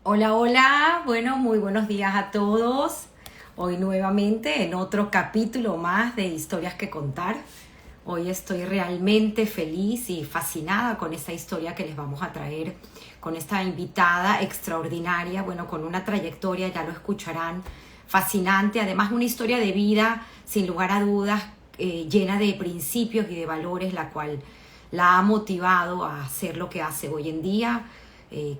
Hola, hola. Bueno, muy buenos días a todos. Hoy nuevamente en otro capítulo más de Historias que contar. Hoy estoy realmente feliz y fascinada con esta historia que les vamos a traer, con esta invitada extraordinaria, bueno, con una trayectoria, ya lo escucharán, fascinante. Además, una historia de vida, sin lugar a dudas, llena de principios y de valores, la cual la ha motivado a hacer lo que hace hoy en día.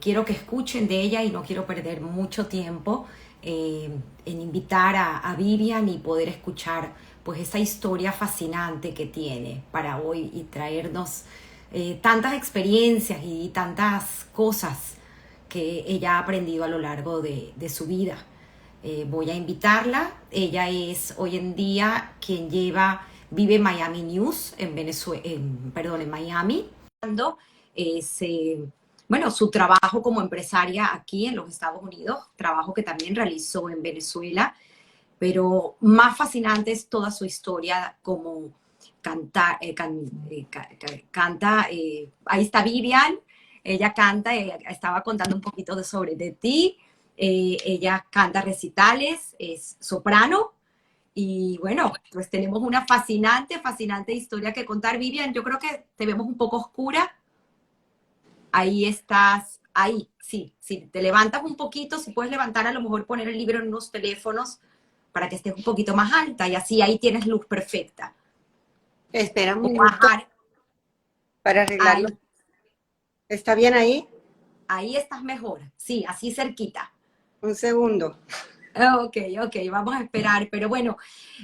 Quiero que escuchen de ella y no quiero perder mucho tiempo en invitar a Vivian y poder escuchar pues esa historia fascinante que tiene para hoy y traernos tantas experiencias y tantas cosas que ella ha aprendido a lo largo de su vida. Voy a invitarla. Ella es hoy en día quien vive Miami News en Venezuela, perdón, en Miami. Es, bueno, su trabajo como empresaria aquí en los Estados Unidos, trabajo que también realizó en Venezuela, pero más fascinante es toda su historia como canta. Ahí está Vivian, ella canta, estaba contando un poquito sobre de ti. Ella canta recitales, es soprano. Y bueno, pues tenemos una fascinante historia que contar. Vivian, yo creo que te vemos un poco oscura. Ahí estás, ahí, sí, sí, te levantas un poquito, si puedes levantar, a lo mejor poner el libro en unos teléfonos para que estés un poquito más alta y así ahí tienes luz perfecta. Espera un O minuto bajar, para arreglarlo. ahí, ¿Está bien ahí? ahí estás mejor, sí, así cerquita. Un segundo. Ok, ok, vamos a esperar. Pero bueno,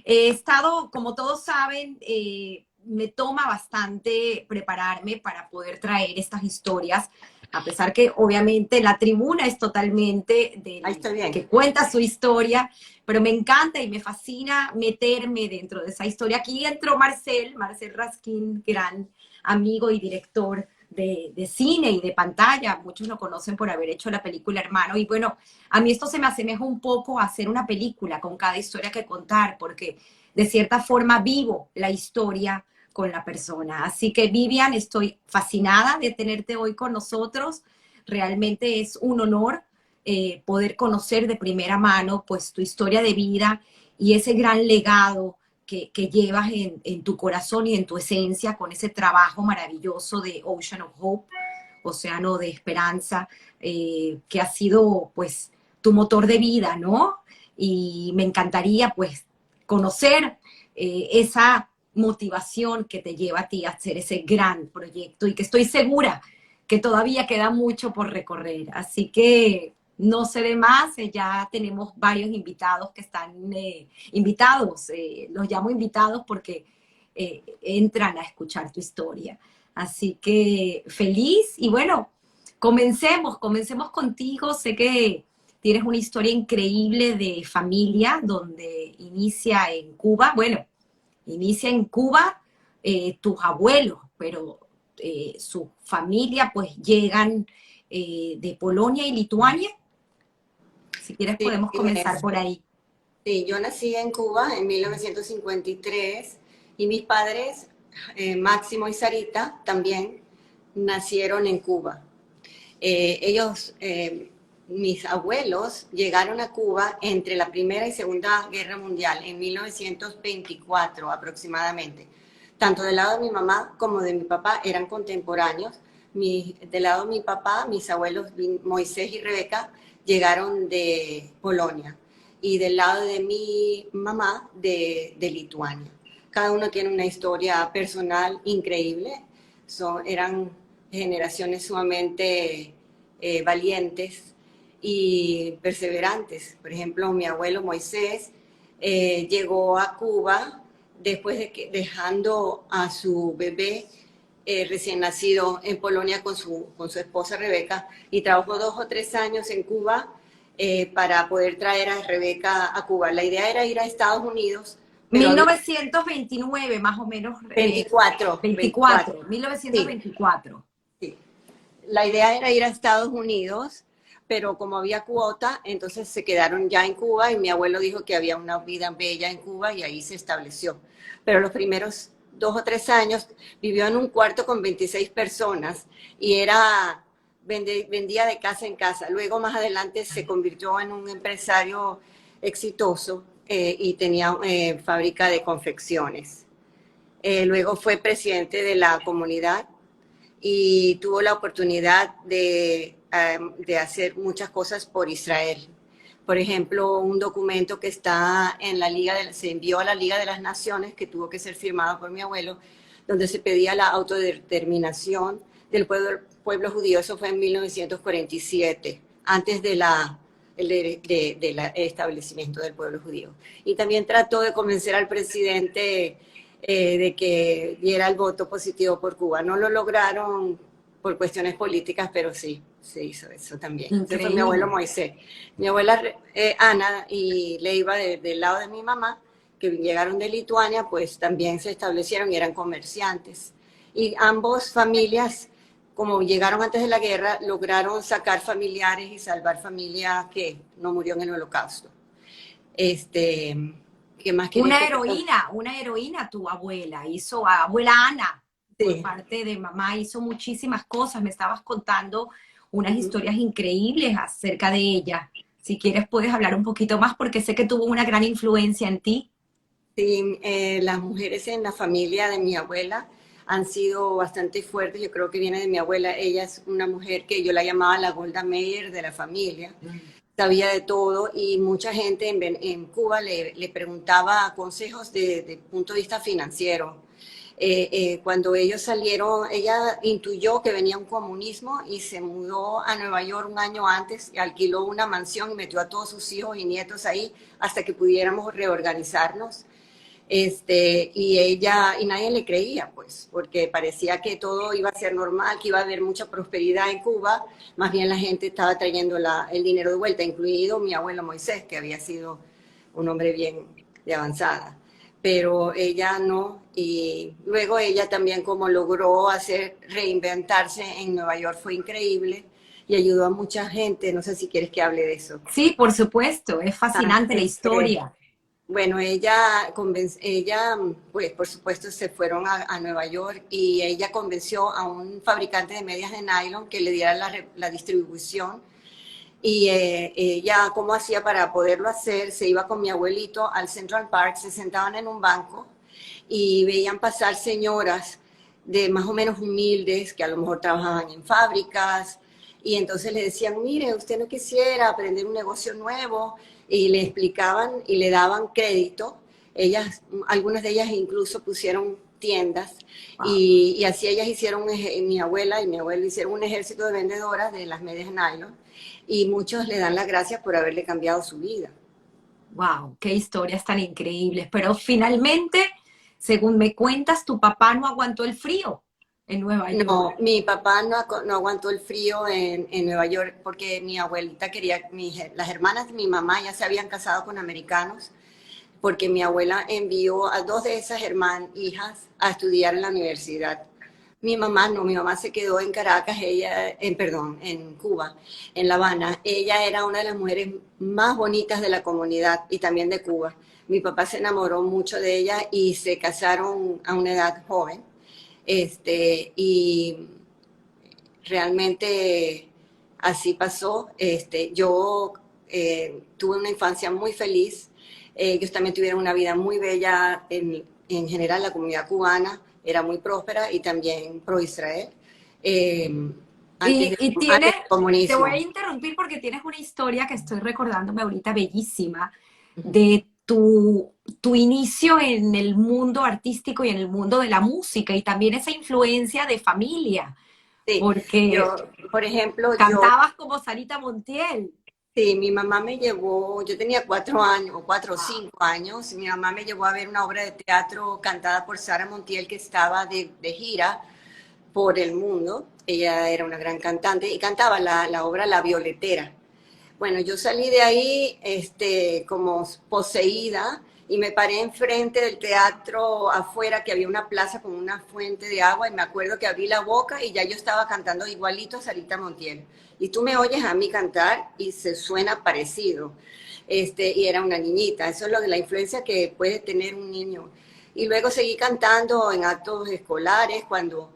he estado, como todos saben, me toma bastante prepararme para poder traer estas historias, a pesar que obviamente la tribuna es totalmente Ahí del estoy bien. que cuenta su historia, pero me encanta y me fascina meterme dentro de esa historia. Aquí entró Marcel Raskin, gran amigo y director de cine y de pantalla. Muchos lo conocen por haber hecho la película Hermano. Y bueno, a mí esto se me asemeja un poco a hacer una película con cada historia que contar, porque de cierta forma vivo la historia con la persona. Así que Vivian, estoy fascinada de tenerte hoy con nosotros. Realmente es un honor poder conocer de primera mano pues tu historia de vida y ese gran legado que llevas en tu corazón y en tu esencia con ese trabajo maravilloso de Ocean of Hope, Océano de Esperanza, que ha sido pues tu motor de vida, ¿no? Y me encantaría pues conocer esa motivación que te lleva a ti a hacer ese gran proyecto y que estoy segura que todavía queda mucho por recorrer. Así que no sé de más, ya tenemos varios invitados que están invitados, los llamo invitados porque entran a escuchar tu historia. Así que feliz y bueno, comencemos contigo. Sé que tienes una historia increíble de familia donde inicia en Cuba tus abuelos, pero su familia pues llegan de Polonia y Lituania. Si quieres Sí, podemos así comenzar es. por ahí. Sí, yo nací en Cuba en 1953 y mis padres, Máximo y Sarita, también nacieron en Cuba. Mis abuelos llegaron a Cuba entre la Primera y Segunda Guerra Mundial, en 1924 aproximadamente. Tanto del lado de mi mamá como de mi papá eran contemporáneos. Del lado de mi papá, mis abuelos Moisés y Rebeca llegaron de Polonia y del lado de mi mamá de Lituania. Cada uno tiene una historia personal increíble. Eran generaciones sumamente valientes y perseverantes. Por ejemplo, mi abuelo Moisés llegó a Cuba después de que dejando a su bebé recién nacido en Polonia con su esposa Rebeca y trabajó 2 o 3 años en Cuba para poder traer a Rebeca a Cuba. La idea era ir a Estados Unidos, pero había 1929, más o menos, 24. 24, Sí, 1924. sí. La idea era ir a Estados Unidos, pero como había cuota, entonces se quedaron ya en Cuba y mi abuelo dijo que había una vida bella en Cuba y ahí se estableció. Pero los primeros 2 o 3 años vivió en un cuarto con 26 personas y era vendía de casa en casa. Luego, más adelante, se convirtió en un empresario exitoso y tenía fábrica de confecciones. Luego fue presidente de la comunidad y tuvo la oportunidad de hacer muchas cosas por Israel. Por ejemplo, un documento que está en la se envió a la Liga de las Naciones, que tuvo que ser firmado por mi abuelo, donde se pedía la autodeterminación del pueblo judío. Eso fue en 1947, antes del establecimiento del pueblo judío. Y también trató de convencer al presidente de que diera el voto positivo por Cuba. No lo lograron por cuestiones políticas, pero sí, se hizo eso también. Ese fue mi abuelo Increíble. Moisés. Mi abuela Ana y Leiva, del lado de mi mamá, que llegaron de Lituania, pues también se establecieron y eran comerciantes. Y ambos familias, como llegaron antes de la guerra, lograron sacar familiares y salvar familias que no murió en el Holocausto. ¿Qué más quería que te contara? Una heroína tu abuela, abuela Ana, por Sí. parte de mamá, hizo muchísimas cosas, me estabas contando unas Uh-huh. historias increíbles acerca de ella. Si quieres puedes hablar un poquito más porque sé que tuvo una gran influencia en ti. Sí, las mujeres en la familia de mi abuela han sido bastante fuertes. Yo creo que viene de mi abuela. Ella es una mujer que yo la llamaba la Golda Meir de la familia. Sabía de todo y mucha gente en Cuba le preguntaba consejos de punto de vista financiero. Cuando ellos salieron, ella intuyó que venía un comunismo y se mudó a Nueva York un año antes, y alquiló una mansión y metió a todos sus hijos y nietos ahí hasta que pudiéramos reorganizarnos. Y nadie le creía, pues, porque parecía que todo iba a ser normal, que iba a haber mucha prosperidad en Cuba. Más bien la gente estaba trayendo el dinero de vuelta, incluido mi abuelo Moisés, que había sido un hombre bien de avanzada. Pero ella no, y luego ella también, como logró reinventarse en Nueva York, fue increíble y ayudó a mucha gente. No sé si quieres que hable de eso. Sí, por supuesto, es Ah, fascinante la historia. bueno, ella, pues por supuesto, se fueron a Nueva York y ella convenció a un fabricante de medias de nylon que le diera la distribución. Y ella, ¿cómo hacía para poderlo hacer? Se iba con mi abuelito al Central Park, se sentaban en un banco y veían pasar señoras de más o menos humildes que a lo mejor trabajaban en fábricas y entonces le decían, mire, usted no quisiera aprender un negocio nuevo, y le explicaban y le daban crédito. Algunas de ellas incluso pusieron tiendas Wow. y así ellas hicieron, mi abuela y mi abuelo hicieron un ejército de vendedoras de las medias nylon y muchos le dan las gracias por haberle cambiado su vida. Wow, qué historias tan increíbles. Pero finalmente, según me cuentas, tu papá no aguantó el frío en Nueva York. No, mi papá no aguantó el frío en Nueva York porque mi abuelita quería, las hermanas de mi mamá ya se habían casado con americanos porque mi abuela envió a dos de esas hijas a estudiar en la universidad. Mi mamá no, mi mamá se quedó en Caracas, perdón, en Cuba, en La Habana. Ella era una de las mujeres más bonitas de la comunidad y también de Cuba. Mi papá se enamoró mucho de ella y se casaron a una edad joven. Y realmente así pasó. Yo tuve una infancia muy feliz. Ellos también tuvieron una vida muy bella. En general, la comunidad cubana era muy próspera y también pro-Israel. Eh, Y antes tienes, del te voy a comunismo. interrumpir porque tienes una historia que estoy recordándome ahorita bellísima Ujú. de tu inicio en el mundo artístico y en el mundo de la música y también esa influencia de familia, Sí, porque por ejemplo, cantabas como Sarita Montiel. sí, mi mamá me llevó, yo tenía 4 años, o 4 o Wow. 5 años, y mi mamá me llevó a ver una obra de teatro cantada por Sara Montiel que estaba de gira por el mundo. Ella era una gran cantante y cantaba la obra La Violetera. Bueno, yo salí de ahí como poseída y me paré enfrente del teatro afuera, que había una plaza con una fuente de agua, y me acuerdo que abrí la boca y ya yo estaba cantando igualito a Sarita Montiel. Y tú me oyes a mí cantar y se suena parecido. Y era una niñita. Eso es la influencia que puede tener un niño. Y luego seguí cantando en actos escolares cuando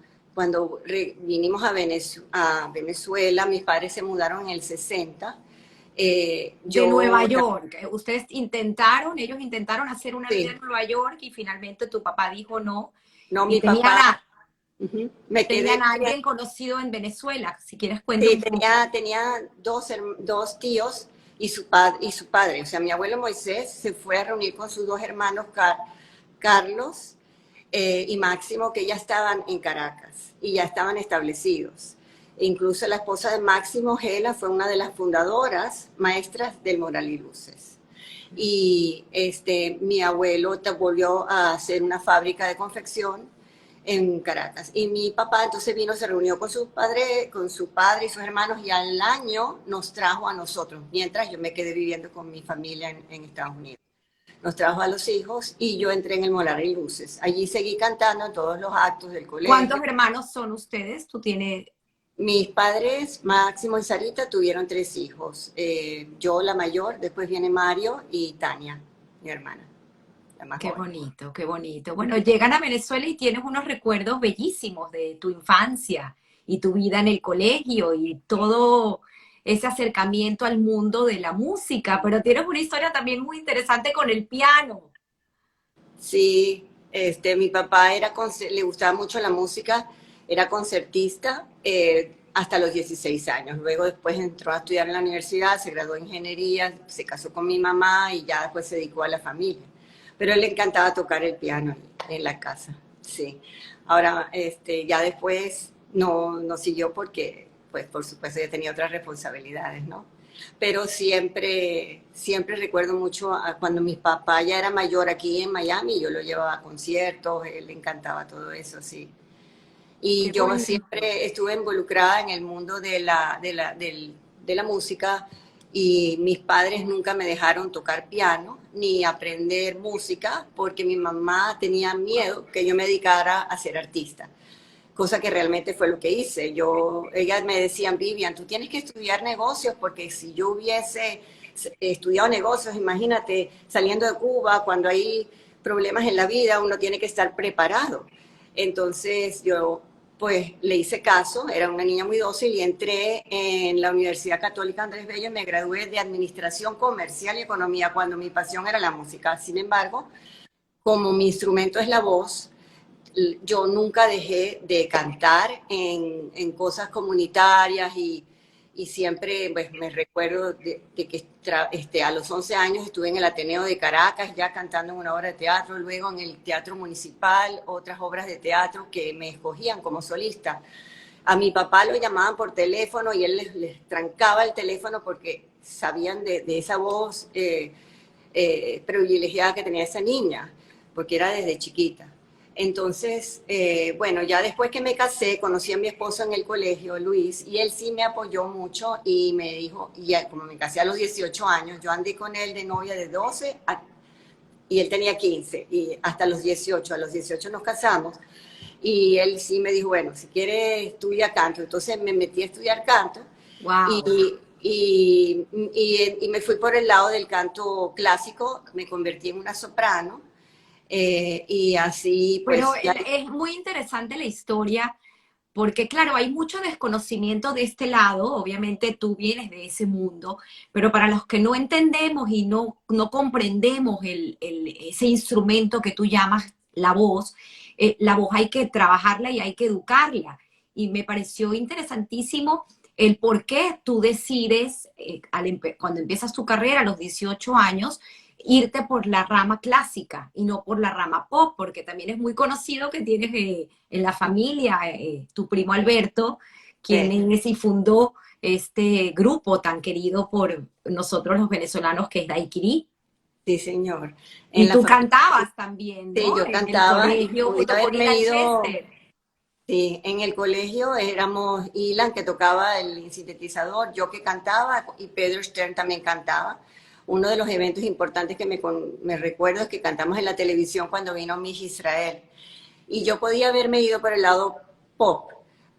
vinimos a Venezuela, mis padres se mudaron en el 60. De Nueva York. Ustedes intentaron, ellos intentaron hacer una vida Sí, en Nueva York y finalmente tu papá dijo no. no, Y mi papá, me tenían quedé, a alguien conocido en Venezuela. Si quieres, cuenta sí, un poco. tenía dos tíos y su padre. O sea, mi abuelo Moisés se fue a reunir con sus dos hermanos, Carlos y Máximo, que ya estaban en Caracas y ya estaban establecidos. E incluso la esposa de Máximo, Gela, fue una de las fundadoras, maestras del Moral y Luces. Y mi abuelo volvió a hacer una fábrica de confección en Caracas. Y mi papá entonces vino, se reunió con su padre y sus hermanos y al año nos trajo a nosotros, mientras yo me quedé viviendo con mi familia en Estados Unidos. Nos trajo a los hijos y yo entré en el Molar y Luces. Allí seguí cantando en todos los actos del ¿Cuántos colegio. hermanos son ustedes? Tú tienes. Mis padres, Máximo y Sarita, tuvieron 3 hijos. Yo, la mayor, después viene Mario y Tania, mi hermana, la más Qué joven. bonito, qué bonito. Bueno, llegan a Venezuela y tienes unos recuerdos bellísimos de tu infancia y tu vida en el colegio y todo ese acercamiento al mundo de la música, pero tienes una historia también muy interesante con el piano. Sí, mi papá le gustaba mucho la música, era concertista hasta los 16 años. Luego después entró a estudiar en la universidad, se graduó en ingeniería, se casó con mi mamá y ya después se dedicó a la familia. Pero a él le encantaba tocar el piano en la casa, sí. Ahora, ya después no siguió porque, pues, por supuesto, ya tenía otras responsabilidades, ¿no? Pero siempre recuerdo mucho cuando mi papá ya era mayor aquí en Miami, yo lo llevaba a conciertos, él le encantaba todo eso, sí. Y Qué yo bonito. siempre estuve involucrada en el mundo de la música y mis padres nunca me dejaron tocar piano ni aprender música porque mi mamá tenía miedo que yo me dedicara a ser artista, cosa que realmente fue lo que hice. Ellas me decían, Vivian, tú tienes que estudiar negocios, porque si yo hubiese estudiado negocios, imagínate, saliendo de Cuba, cuando hay problemas en la vida, uno tiene que estar preparado. Entonces yo, pues, le hice caso, era una niña muy dócil y entré en la Universidad Católica Andrés Bello y me gradué de Administración Comercial y Economía, cuando mi pasión era la música. Sin embargo, como mi instrumento es la voz, yo nunca dejé de cantar en cosas comunitarias y siempre pues, me recuerdo de que a los 11 años estuve en el Ateneo de Caracas ya cantando en una obra de teatro, luego en el Teatro Municipal, otras obras de teatro que me escogían como solista. A mi papá lo llamaban por teléfono y él les trancaba el teléfono porque sabían de esa voz privilegiada que tenía esa niña, porque era desde chiquita. Entonces, bueno, ya después que me casé, conocí a mi esposo en el colegio, Luis, y él sí me apoyó mucho y me dijo, y como me casé a los 18 años, yo andé con él de novia de 12 y él tenía 15, y hasta los 18, a los 18 nos casamos, y él sí me dijo, bueno, si quieres estudia canto, entonces me metí a estudiar canto, y, Wow. y me fui por el lado del canto clásico, me convertí en una soprano, y así Pero pues ya. es muy interesante la historia porque, claro, hay mucho desconocimiento de este lado, obviamente tú vienes de ese mundo, pero para los que no entendemos y no comprendemos ese instrumento que tú llamas la voz hay que trabajarla y hay que educarla. Y me pareció interesantísimo el por qué tú decides, cuando empiezas tu carrera a los 18 años, irte por la rama clásica y no por la rama pop, porque también es muy conocido que tienes en la familia tu primo Alberto, quien es y fundó este grupo tan querido por nosotros los venezolanos que es Daiquiri. Sí, señor. En Y la tú familia, cantabas también, sí, ¿no? yo En el cantaba y colegio pude junto con haberme Ilan ido, Chester. sí, en el colegio éramos Ilan que tocaba el sintetizador, yo que cantaba y Pedro Stern también cantaba. Uno de los eventos importantes que me recuerdo es que cantamos en la televisión cuando vino Miss Israel. Y yo podía haberme ido por el lado pop,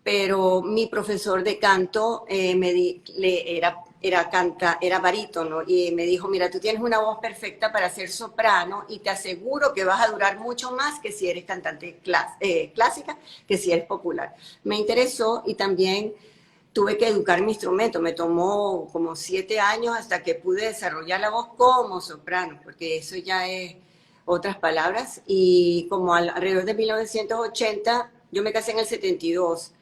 pero mi profesor de canto era era barítono y me dijo, mira, tú tienes una voz perfecta para ser soprano y te aseguro que vas a durar mucho más que si eres cantante clásica, que si eres popular. Me interesó y también tuve que educar mi instrumento. Me tomó como 7 años hasta que pude desarrollar la voz como soprano, porque eso ya es otras palabras. Y como alrededor de 1980, yo me casé en el 72,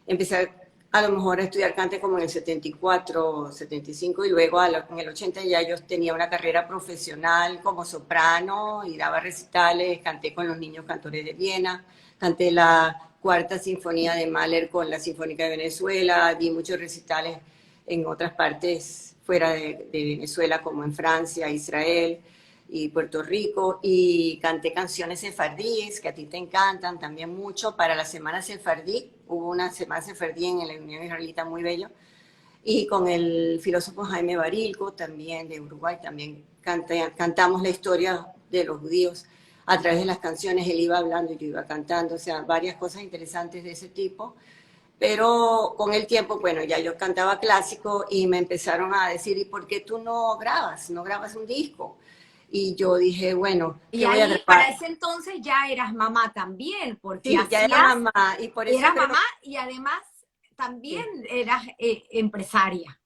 empecé a lo mejor a estudiar cante como en el 74, 75 y luego en el 80 ya yo tenía una carrera profesional como soprano y daba recitales, canté con los niños cantores de Viena, canté la Cuarta Sinfonía de Mahler con la Sinfónica de Venezuela, di muchos recitales en otras partes fuera de Venezuela como en Francia, Israel y Puerto Rico, y canté canciones sefardíes que a ti te encantan también mucho para la Semana Sefardí. Hubo una Semana Sefardí en la Unión Israelita muy bello, y con el filósofo Jaime Barilco también de Uruguay también cantamos la historia de los judíos a través de las canciones. Él iba hablando y yo iba cantando, o sea, varias cosas interesantes de ese tipo. Pero con el tiempo, bueno, ya yo cantaba clásico y me empezaron a decir, ¿y por qué tú no grabas? ¿No grabas un disco? Y yo dije, bueno, Y ¿qué voy a ahí, para grabar? ese entonces ya eras mamá también, porque Sí, ya era hacías, mamá y por eso eras creo mamá y además también que eras empresaria.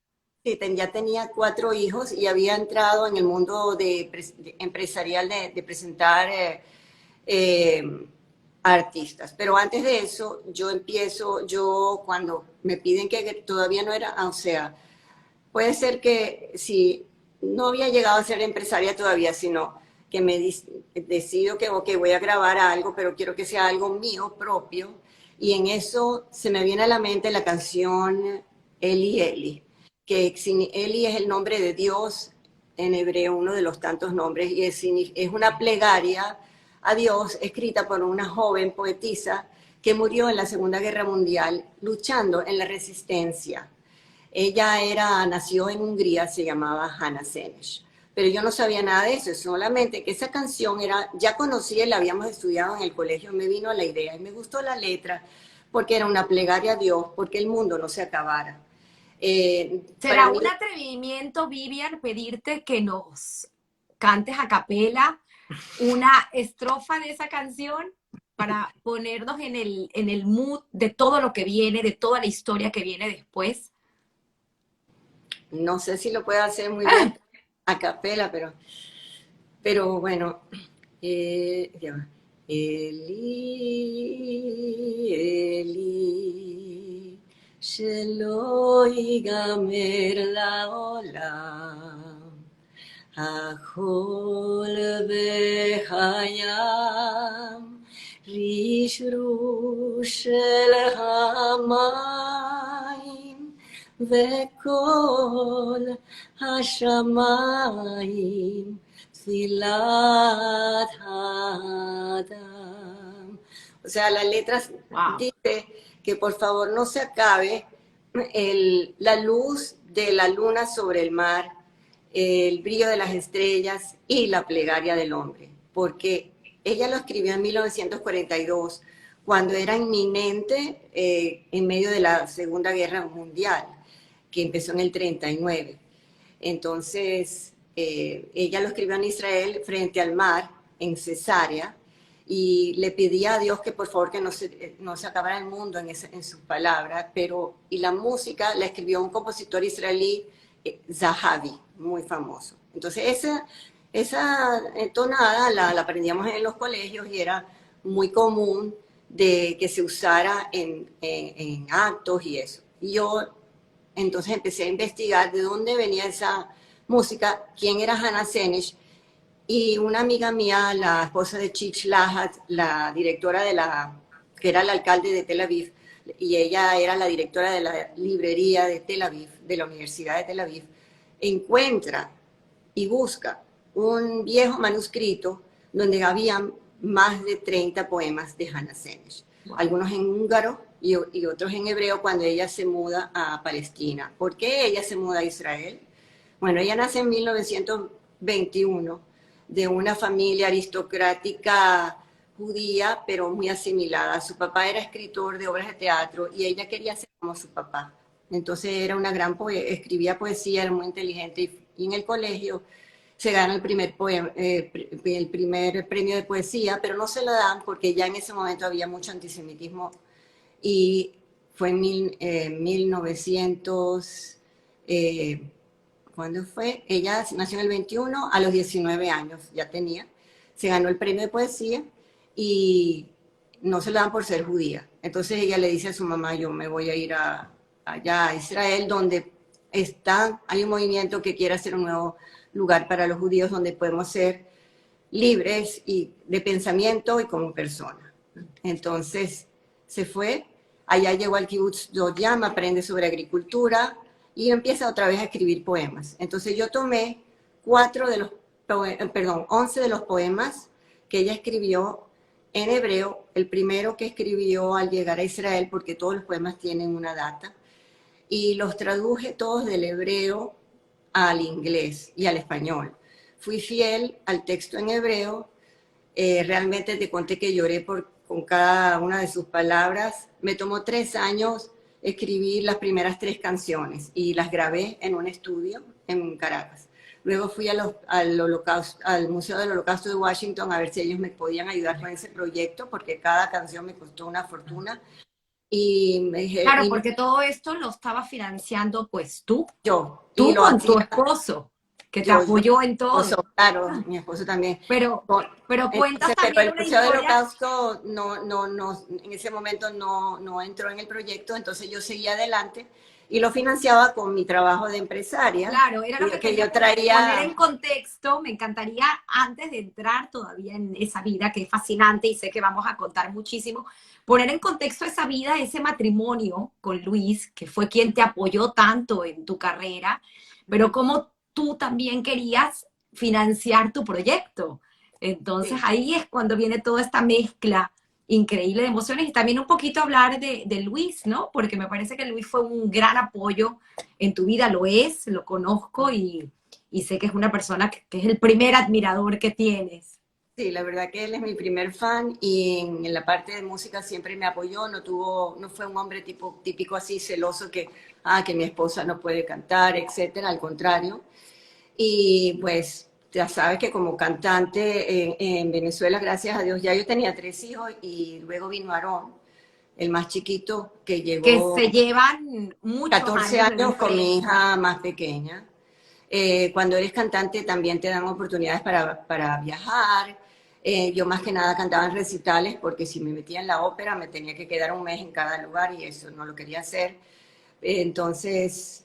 sí, ya tenía 4 hijos y había entrado en el mundo empresarial de presentar eh, artistas. Pero antes de eso, yo cuando me piden que todavía no era, o sea, puede ser que si no había llegado a ser empresaria todavía, sino que decido que ok, voy a grabar algo, pero quiero que sea algo mío propio. Y en eso se me viene a la mente la canción Eli Eli, que Eli es el nombre de Dios en hebreo, uno de los tantos nombres, y es una plegaria a Dios escrita por una joven poetisa que murió en la Segunda Guerra Mundial luchando en la resistencia. Ella nació en Hungría, se llamaba Hannah Senesh. Pero yo no sabía nada de eso, solamente que esa canción ya conocía y la habíamos estudiado en el colegio, me vino la idea y me gustó la letra, porque era una plegaria a Dios, porque el mundo no se acabara. Para Será mí, un atrevimiento, Vivian, pedirte que nos cantes a capela una estrofa de esa canción para ponernos en el mood de todo lo que viene, de toda la historia que viene después. no sé si lo puedo hacer muy bien a capela, pero bueno, ya va. Eli, Eli, shelo yigamer laolam, hachol v'chayam, rishru shel hamayim, v'kol hashamayim, Tfilat Hadam. O sea, las letras Wow. dice que por favor no se acabe la luz de la luna sobre el mar, el brillo de las estrellas y la plegaria del hombre, porque ella lo escribió en 1942, cuando era inminente en medio de la Segunda Guerra Mundial, que empezó en el 39. Entonces, ella lo escribió en Israel frente al mar, en Cesarea, y le pedía a Dios que por favor que no se acabara el mundo en sus palabras, y la música la escribió un compositor israelí, Zahavi, muy famoso. Entonces, esa tonada la aprendíamos en los colegios y era muy común de que se usara en actos y eso. Y yo entonces empecé a investigar de dónde venía esa música, quién era Hannah Senesh, y una amiga mía, la esposa de Chich Lahat, la directora que era la alcalde de Tel Aviv, y ella era la directora de la librería de Tel Aviv, de la Universidad de Tel Aviv, encuentra y busca un viejo manuscrito donde había más de 30 poemas de Hannah Senesh, Wow. algunos en húngaro y otros en hebreo cuando ella se muda a Palestina. ¿Por qué ella se muda a Israel? Bueno, ella nace en 1921 de una familia aristocrática judía, pero muy asimilada. Su papá era escritor de obras de teatro y ella quería ser como su papá. Entonces era una gran escribía poesía, era muy inteligente y en el colegio se gana el primer, el primer premio de poesía, pero no se lo dan porque ya en ese momento había mucho antisemitismo y fue en 1900, ¿cuándo fue? Ella nació en el 21, a los 19 años ya tenía, se ganó el premio de poesía y no se lo dan por ser judía. Entonces ella le dice a su mamá, yo me voy a ir allá a Israel, donde hay un movimiento que quiere hacer un nuevo lugar para los judíos, donde podemos ser libres y de pensamiento y como persona. Entonces se fue, allá llegó al Kibbutz Sdot Yam, aprende sobre agricultura y empieza otra vez a escribir poemas. Entonces yo tomé 11 de los poemas que ella escribió en hebreo, el primero que escribió al llegar a Israel, porque todos los poemas tienen una data, y los traduje todos del hebreo al inglés y al español. Fui fiel al texto en hebreo, realmente te conté que lloré con cada una de sus palabras. Me tomó 3 años escribir las primeras 3 canciones y las grabé en un estudio en Caracas. Luego fui al Museo del Holocausto de Washington a ver si ellos me podían ayudar con ese proyecto, porque cada canción me costó una fortuna. Y me dije, Claro, porque todo esto lo estaba financiando pues tú y lo con tu hacía esposo, que te apoyó en todo. Claro, mi esposo también. Pero cuentas Entonces, también el una Museo del historia. Holocausto en ese momento no entró en el proyecto, entonces yo seguía adelante y lo financiaba con mi trabajo de empresaria. Claro, era lo que quería yo traía. Poner en contexto. Me encantaría, antes de entrar todavía en esa vida que es fascinante y sé que vamos a contar muchísimo, poner en contexto esa vida, ese matrimonio con Luis, que fue quien te apoyó tanto en tu carrera, pero como tú también querías financiar tu proyecto. Entonces Sí. ahí es cuando viene toda esta mezcla increíble de emociones y también un poquito hablar de Luis, ¿no? Porque me parece que Luis fue un gran apoyo en tu vida, lo es, lo conozco y sé que es una persona que es el primer admirador que tienes. Sí, la verdad que él es mi primer fan y en la parte de música siempre me apoyó, no fue un hombre típico así celoso que mi esposa no puede cantar, etcétera, al contrario. Y pues ya sabes que como cantante en Venezuela, gracias a Dios, ya yo tenía 3 hijos y luego vino Aarón, el más chiquito, que Que llegó se llevan muchos 14 años de años con mi diferencia. hija más pequeña. Cuando eres cantante también te dan oportunidades para viajar. Yo más que nada cantaba en recitales porque si me metía en la ópera me tenía que quedar un mes en cada lugar y eso no lo quería hacer. Entonces,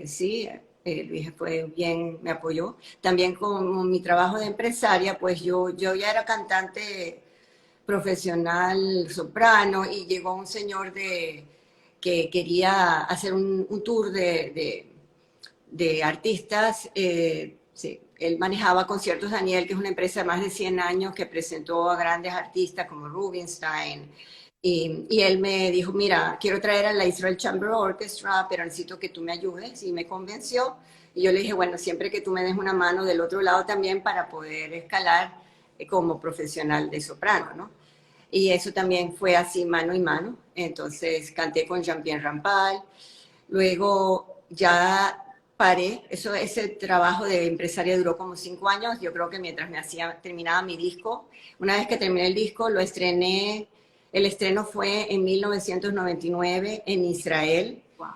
sí, Luis fue bien, me apoyó. También con mi trabajo de empresaria, pues yo ya era cantante profesional soprano y llegó un señor que quería hacer un tour de artistas. Sí, él manejaba Conciertos Daniel, que es una empresa de más de 100 años que presentó a grandes artistas como Rubinstein. Y él me dijo, mira, quiero traer a la Israel Chamber Orchestra, pero necesito que tú me ayudes. Y me convenció. Y yo le dije, bueno, siempre que tú me des una mano del otro lado también para poder escalar como profesional de soprano, ¿no? Y eso también fue así mano y mano. Entonces canté con Jean-Pierre Rampal. Luego ya paré. Ese trabajo de empresaria duró como 5 años. Yo creo que mientras terminaba mi disco. Una vez que terminé el disco, lo estrené. El estreno fue en 1999 en Israel. Wow.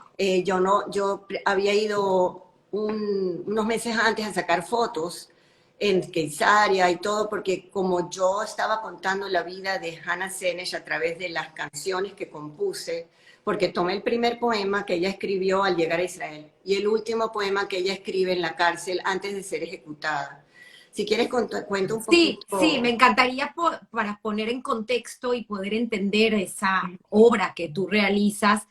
Yo había ido unos meses antes a sacar fotos en Keisaria y todo, porque como yo estaba contando la vida de Hannah Senesh a través de las canciones que compuse, porque tomé el primer poema que ella escribió al llegar a Israel y el último poema que ella escribe en la cárcel antes de ser ejecutada. Si quieres, cuento un Sí, poquito. sí, me encantaría para poner en contexto y poder entender esa obra que tú realizas,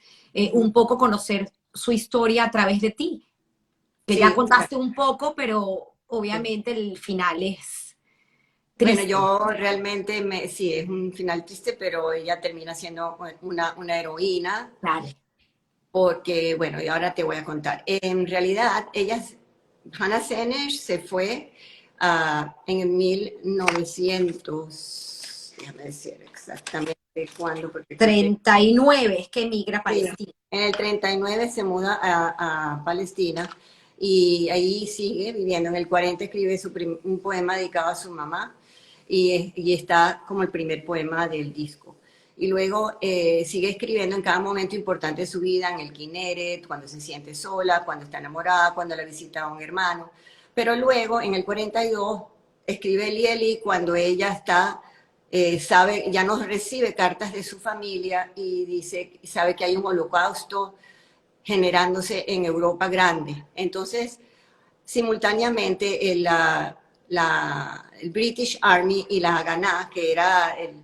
un poco conocer su historia a través de ti, que ya Sí, contaste un poco, pero sí. obviamente el final es Bueno, triste. yo realmente, sí, es un final triste, pero ella termina siendo una heroína, Claro. porque, bueno, y ahora te voy a contar. En realidad, Hannah Senesh se fue en 1900, déjame decir exactamente, ¿De cuándo? Porque creo que 39 es que emigra a sí, Palestina. en el 39 se muda a Palestina y ahí sigue viviendo. En el 40 escribe un poema dedicado a su mamá y está como el primer poema del disco. Y luego sigue escribiendo en cada momento importante de su vida, en el Kineret, cuando se siente sola, cuando está enamorada, cuando la visita a un hermano. Pero luego, en el 42, escribe Eli Eli cuando ella está sabe, ya no recibe cartas de su familia y dice, sabe que hay un holocausto generándose en Europa grande. Entonces, simultáneamente, el British Army y la Haganah, que era el,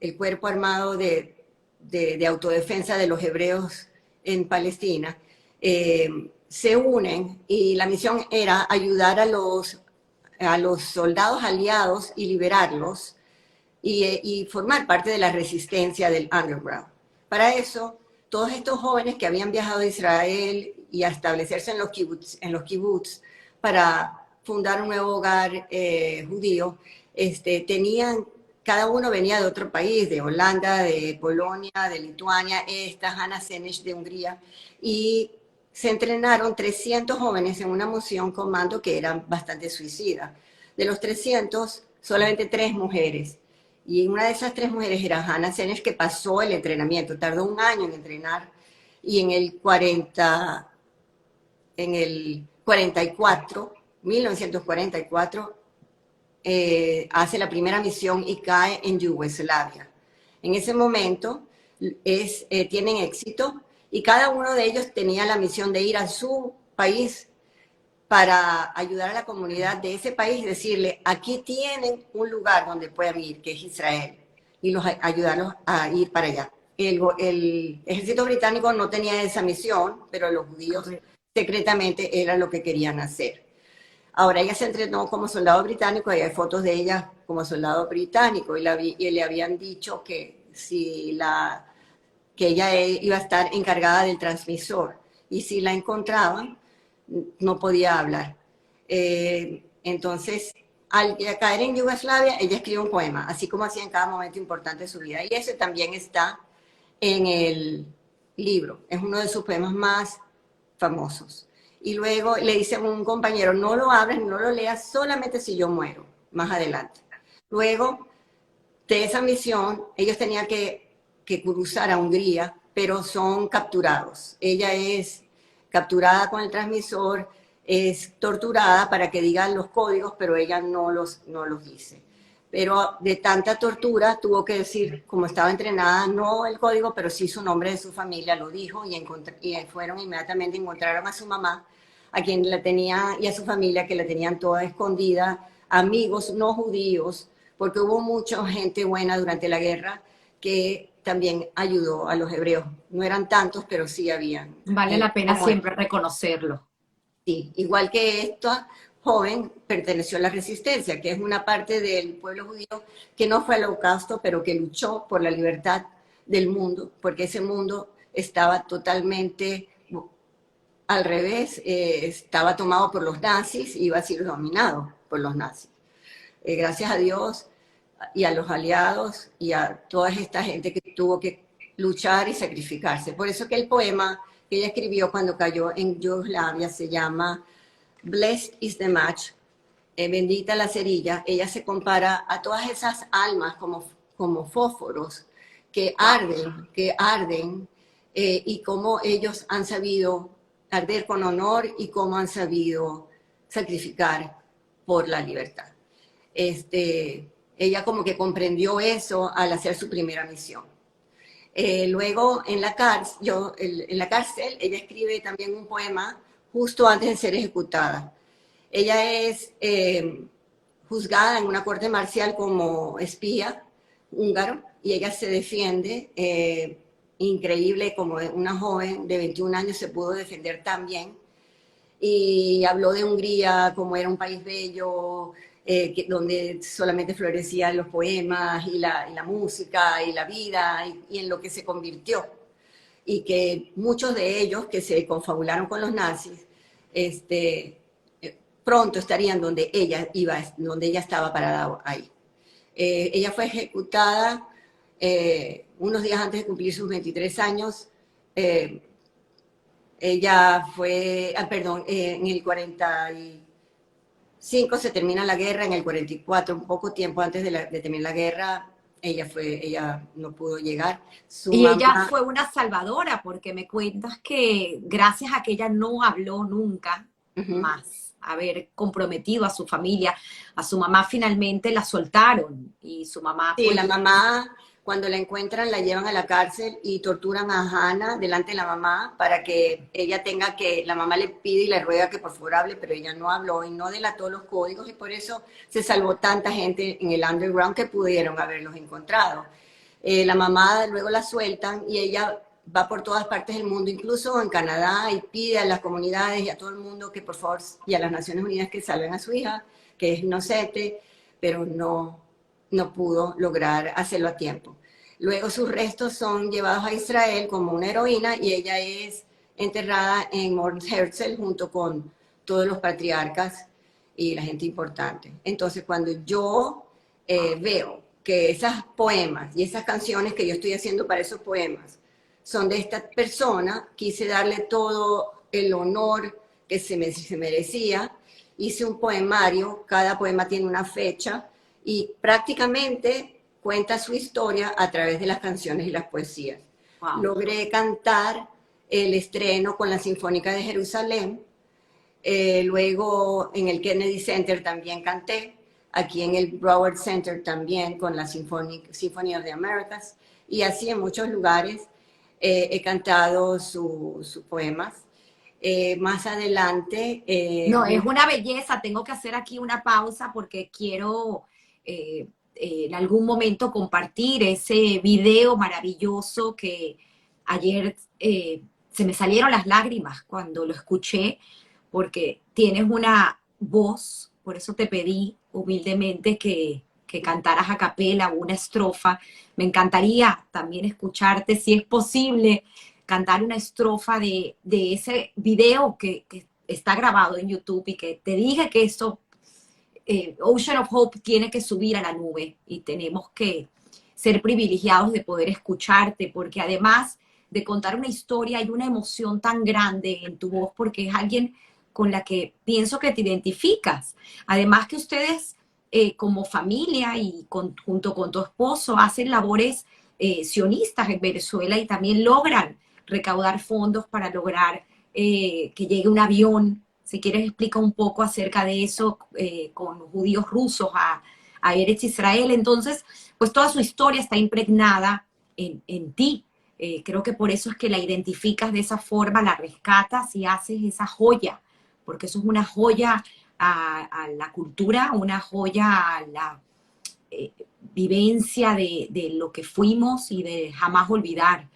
el cuerpo armado de autodefensa de los hebreos en Palestina, se unen y la misión era ayudar a los soldados aliados y liberarlos y formar parte de la resistencia del underground. Para eso, todos estos jóvenes que habían viajado a Israel y a establecerse en los kibbutz para fundar un nuevo hogar judío, tenían, cada uno venía de otro país, de Holanda, de Polonia, de Lituania, esta Hannah Senesh de Hungría, y se entrenaron 300 jóvenes en una moción comando que eran bastante suicidas. De los 300, solamente 3 mujeres. Y una de esas 3 mujeres era Hannah Senesh, que pasó el entrenamiento, tardó un año en entrenar, y en el 44, 1944, hace la primera misión y cae en Yugoslavia. En ese momento tienen éxito y cada uno de ellos tenía la misión de ir a su país para ayudar a la comunidad de ese país y decirle, aquí tienen un lugar donde puedan ir, que es Israel, y ayudarlos a ir para allá. El ejército británico no tenía esa misión, pero los judíos secretamente era lo que querían hacer. Ahora ella se entrenó como soldado británico y hay fotos de ella como soldado británico y le habían dicho que, que ella iba a estar encargada del transmisor y si la encontraban no podía hablar. Entonces, al caer en Yugoslavia, ella escribe un poema, así como hacía en cada momento importante de su vida. Y ese también está en el libro. Es uno de sus poemas más famosos. Y luego le dice a un compañero, no lo abras, no lo leas, solamente si yo muero, más adelante. Luego de esa misión, ellos tenían que cruzar a Hungría, pero son capturados. Ella es capturada con el transmisor, es torturada para que digan los códigos, pero ella no los dice. Pero de tanta tortura tuvo que decir, como estaba entrenada, no el código, pero sí su nombre de su familia, lo dijo y fueron inmediatamente, encontraron a su mamá, a quien la tenía, y a su familia, que la tenían toda escondida, amigos no judíos, porque hubo mucha gente buena durante la guerra que también ayudó a los hebreos. No eran tantos, pero sí habían. Vale la pena siempre reconocerlo. Sí, igual que esta joven perteneció a la resistencia, que es una parte del pueblo judío que no fue al holocausto, pero que luchó por la libertad del mundo, porque ese mundo estaba totalmente al revés, estaba tomado por los nazis y iba a ser dominado por los nazis. Gracias a Dios y a los aliados y a toda esta gente que tuvo que luchar y sacrificarse. Por eso que el poema que ella escribió cuando cayó en Yugoslavia se llama Blessed is the match, bendita la cerilla. Ella se compara a todas esas almas como fósforos que arden, y cómo ellos han sabido arder con honor y cómo han sabido sacrificar por la libertad. Ella como que comprendió eso al hacer su primera misión. Luego en la cárcel ella escribe también un poema justo antes de ser ejecutada. Ella es juzgada en una corte marcial como espía húngaro y ella se defiende, increíble, como una joven de 21 años se pudo defender tan bien, y habló de Hungría como era un país bello, donde solamente florecían los poemas y la música y la vida y en lo que se convirtió. Y que muchos de ellos que se confabularon con los nazis, pronto estarían donde ella estaba parada ahí. Ella fue ejecutada unos días antes de cumplir sus 23 años, eh, ella fue, perdón, en el 45 se termina la guerra, en el 44, un poco tiempo antes de terminar la guerra, ella no pudo llegar. Su Y ella mamá, fue una salvadora, porque me cuentas que gracias a que ella no habló nunca ujú. más, haber comprometido a su familia, a su mamá finalmente la soltaron y su mamá Sí, pues la mamá, cuando la encuentran, la llevan a la cárcel y torturan a Hannah delante de la mamá para que ella tenga que, la mamá le pide y le ruega que por favor hable, pero ella no habló y no delató los códigos y por eso se salvó tanta gente en el underground que pudieron haberlos encontrado. La mamá luego la sueltan y ella va por todas partes del mundo, incluso en Canadá, y pide a las comunidades y a todo el mundo que por favor, y a las Naciones Unidas que salven a su hija, que es inocente, pero no pudo lograr hacerlo a tiempo. Luego sus restos son llevados a Israel como una heroína y ella es enterrada en Mount Herzl junto con todos los patriarcas y la gente importante. Entonces, cuando yo veo que esos poemas y esas canciones que yo estoy haciendo para esos poemas son de esta persona, quise darle todo el honor que se merecía. Hice un poemario, cada poema tiene una fecha y prácticamente cuenta su historia a través de las canciones y las poesías. wow. Logré cantar el estreno con la Sinfónica de Jerusalén, luego en el Kennedy Center también canté, aquí en el Broward Center también con la Symphony of the Americas, y así en muchos lugares he cantado sus poemas. Más adelante, No, es una belleza. Tengo que hacer aquí una pausa porque quiero en algún momento compartir ese video maravilloso que ayer se me salieron las lágrimas cuando lo escuché, porque tienes una voz, por eso te pedí humildemente que cantaras a capela una estrofa. Me encantaría también escucharte, si es posible, cantar una estrofa de ese video que está grabado en YouTube y que te dije que esto, Ocean of Hope, tiene que subir a la nube y tenemos que ser privilegiados de poder escucharte, porque además de contar una historia hay una emoción tan grande en tu voz, porque es alguien con la que pienso que te identificas. Además que ustedes como familia y junto con tu esposo hacen labores sionistas en Venezuela y también logran recaudar fondos para lograr que llegue un avión. Si quieres, explica un poco acerca de eso con judíos rusos a Eretz Israel. Entonces, pues toda su historia está impregnada en ti. Creo que por eso es que la identificas de esa forma, la rescatas y haces esa joya, porque eso es una joya a la cultura, una joya a la eh, vivencia de lo que fuimos y de jamás olvidar.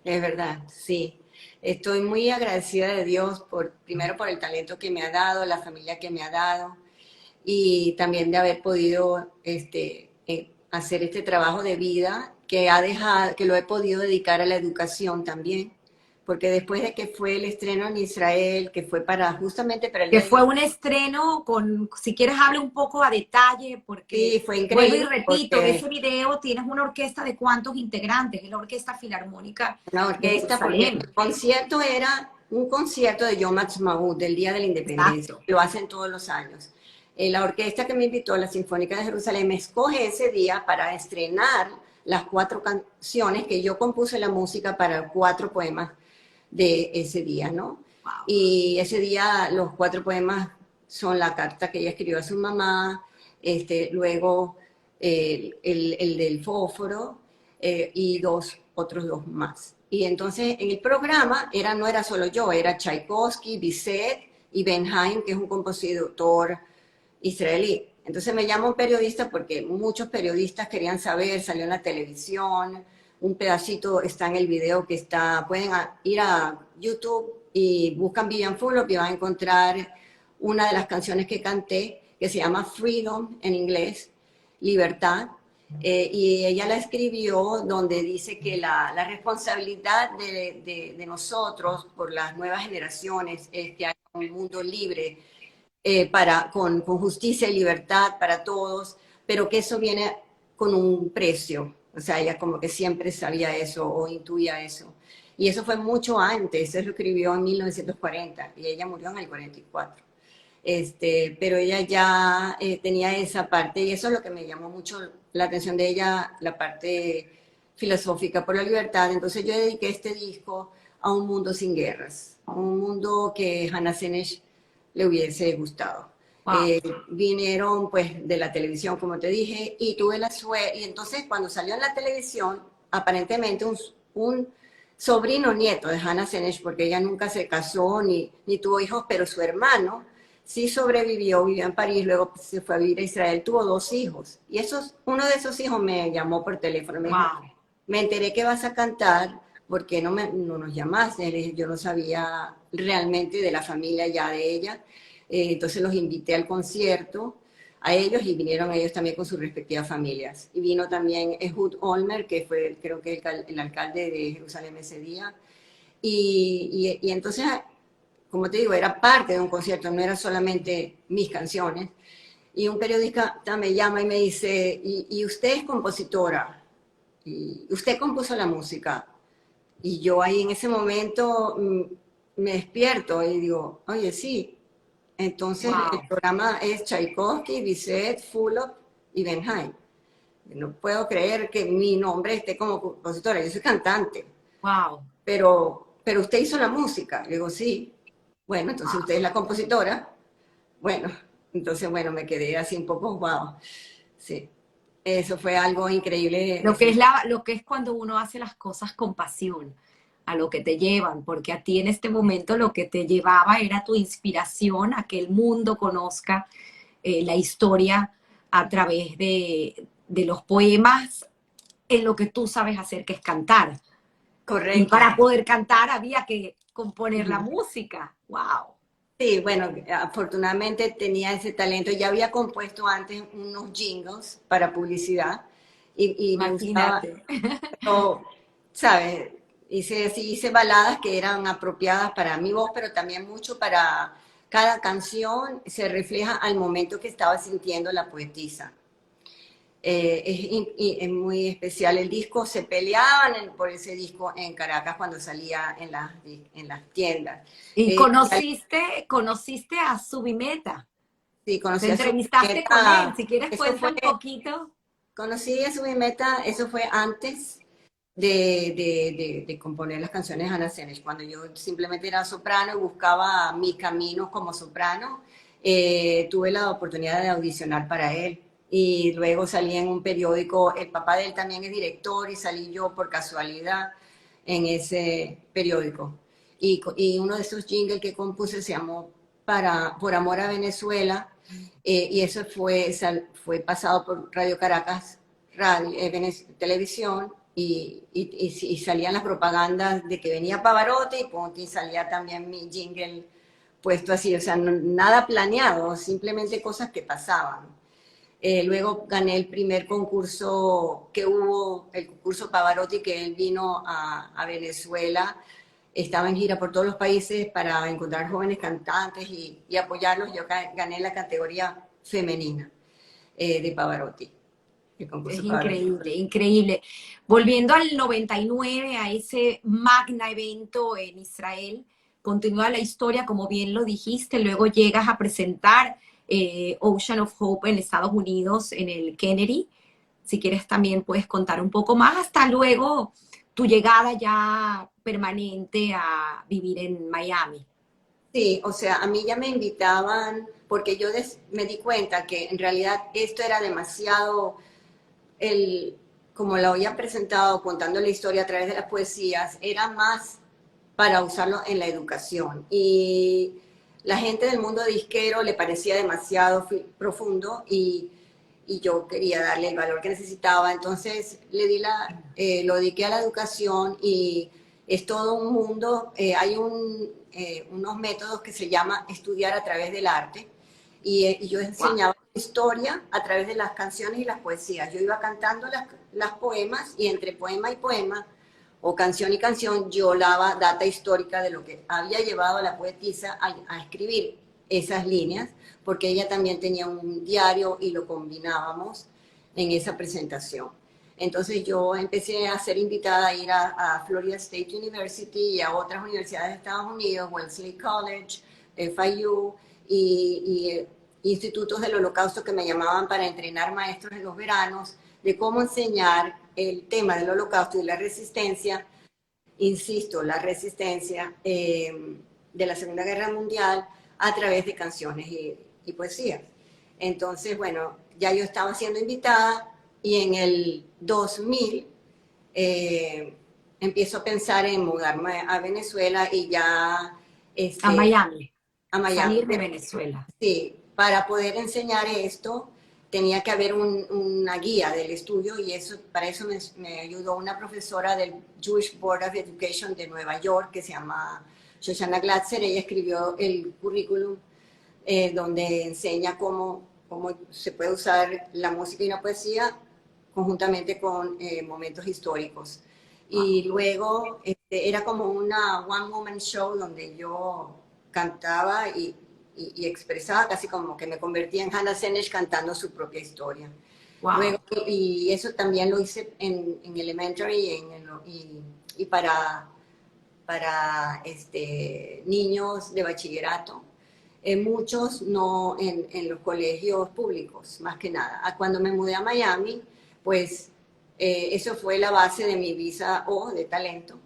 es verdad, sí. Estoy muy agradecida de Dios primero por el talento que me ha dado, la familia que me ha dado y también de haber podido hacer este trabajo de vida que lo he podido dedicar a la educación también, porque después de que fue el estreno en Israel, que fue justamente para el Que Día de fue un estreno con, si quieres, hable un poco a detalle, porque sí, fue vuelvo y increíble repito, en ese porque video tienes una orquesta de cuántos integrantes, es la Orquesta Filarmónica una de orquesta, porque Jerusalén. el concierto era un concierto de Yom Ha'atzmaut, del Día de la Independencia, Exacto. lo hacen todos los años. La orquesta que me invitó, la Sinfónica de Jerusalén, me escoge ese día para estrenar las 4 canciones que yo compuse la música para 4 poemas de ese día, ¿no? Wow. Y ese día los 4 poemas son la carta que ella escribió a su mamá, luego el del fósforo y otros dos más. Y entonces en el programa no era solo yo, era Tchaikovsky, Bizet y Ben Haim, que es un compositor israelí. Entonces me llama un periodista porque muchos periodistas querían saber, salió en la televisión, un pedacito está en el video que está, pueden ir a YouTube y buscan Vivian Fulop y van a encontrar una de las canciones que canté, que se llama Freedom en inglés, libertad, y ella la escribió donde dice que la responsabilidad de nosotros por las nuevas generaciones es que haya un mundo libre con justicia y libertad para todos, pero que eso viene con un precio. O sea, ella como que siempre sabía eso o intuía eso. Y eso fue mucho antes, él lo escribió en 1940 y ella murió en el 44. Pero ella ya tenía esa parte y eso es lo que me llamó mucho la atención de ella, la parte filosófica por la libertad. Entonces yo dediqué este disco a un mundo sin guerras, un mundo que Hannah Senesh le hubiese gustado. Wow. Vinieron pues de la televisión, como te dije, y tuve la suerte, y entonces cuando salió en la televisión, aparentemente un sobrino nieto de Hannah Senesh, porque ella nunca se casó ni tuvo hijos, pero su hermano sí sobrevivió, vivió en París, luego se fue a vivir a Israel, tuvo 2 hijos. Y uno de esos hijos me llamó por teléfono, me dijo, Wow. me enteré que vas a cantar, ¿por qué no nos llamaste? Le dije, yo no sabía realmente de la familia ya de ella. Entonces los invité al concierto a ellos y vinieron ellos también con sus respectivas familias. Y vino también Ehud Olmer, que fue creo que el alcalde de Jerusalén ese día. Y entonces, como te digo, era parte de un concierto, no era solamente mis canciones. Y un periodista me llama y me dice, y usted es compositora, y usted compuso la música. Y yo ahí en ese momento me despierto y digo, oye, sí. Entonces el Wow. programa es Tchaikovsky, Bizet, Fulop y Benhaim. No puedo creer que mi nombre esté como compositora, yo soy cantante, Wow. pero usted hizo la música. Le digo, sí. Bueno, entonces Wow. usted es la compositora. Bueno, entonces, bueno, me quedé así un poco, wow. Sí, eso fue algo increíble, Lo que es cuando uno hace las cosas con pasión, a lo que te llevan, porque a ti en este momento lo que te llevaba era tu inspiración a que el mundo conozca la historia a través de los poemas en lo que tú sabes hacer, que es cantar. Y correcto. para poder cantar había que componer la Ujú. música. ¡Wow! Sí, bueno, afortunadamente tenía ese talento. Ya había compuesto antes unos jingles para publicidad y me gustaba, Imagínate. pero, ¿sabes? Hice baladas que eran apropiadas para mi voz, pero también mucho para cada canción se refleja al momento que estaba sintiendo la poetisa. Es muy especial el disco, se peleaban por ese disco en Caracas cuando salía en las tiendas. Y Eh, conociste a Subimeta. sí, Te conocí a su entrevistaste con él. meta, Si quieres, eso cuenta fue, un poquito. conocí a su meta, eso fue antes de componer las canciones de Hannah Senesh, cuando yo simplemente era soprano y buscaba mi camino como soprano, tuve la oportunidad de audicionar para él. Y luego salí en un periódico, el papá de él también es director y salí yo por casualidad en ese periódico. Y uno de esos jingles que compuse se llamó Por Amor a Venezuela, y eso fue pasado por Radio Caracas, televisión, y salían las propagandas de que venía Pavarotti y salía también mi jingle puesto así, o sea, nada planeado, simplemente cosas que pasaban. Luego gané el primer concurso que hubo, el concurso Pavarotti, que él vino a Venezuela, estaba en gira por todos los países para encontrar jóvenes cantantes y apoyarlos. Yo gané la categoría femenina de Pavarotti, el Es concurso Pavarotti. increíble, increíble. Volviendo al 99, a ese magna evento en Israel, continúa la historia, como bien lo dijiste, luego llegas a presentar Ocean of Hope en Estados Unidos, en el Kennedy. Si quieres también puedes contar un poco más, hasta luego tu llegada ya permanente a vivir en Miami. Sí, o sea, a mí ya me invitaban porque yo me di cuenta que en realidad esto era demasiado, como lo había presentado contando la historia a través de las poesías, era más para usarlo en la educación. Y la gente del mundo disquero le parecía demasiado profundo y yo quería darle el valor que necesitaba. Entonces lo dediqué a la educación y es todo un mundo. Hay unos métodos que se llama estudiar a través del arte y yo Wow. enseñaba historia a través de las canciones y las poesías. Yo iba cantando las poemas y entre poema y poema o canción y canción, yo daba data histórica de lo que había llevado a la poetisa a escribir esas líneas, porque ella también tenía un diario y lo combinábamos. en esa presentación. Entonces yo empecé a ser invitada a ir a Florida State University y a otras universidades de Estados Unidos, Wellesley College, FIU y institutos del Holocausto que me llamaban para entrenar maestros en los veranos de cómo enseñar el tema del Holocausto y la resistencia, insisto, la resistencia de la Segunda Guerra Mundial a través de canciones y poesía. Entonces, bueno, ya yo estaba siendo invitada y en el 2000 empiezo a pensar en mudarme a Venezuela y ya A Miami, a Miami. salir de Venezuela. Sí, para poder enseñar esto tenía que haber una guía del estudio y eso, para eso me ayudó una profesora del Jewish Board of Education de Nueva York que se llama Shoshana Glatzer. Ella escribió el currículum donde enseña cómo se puede usar la música y la poesía conjuntamente con momentos históricos. Y luego era como una one-woman show donde yo cantaba y expresaba, casi como que me convertía en Hannah Senesh cantando su propia historia. Wow. Luego, y eso también lo hice en elementary y para niños de bachillerato. Muchos no en los colegios públicos, más que nada. Cuando me mudé a Miami, pues eso fue la base de mi visa O de talento.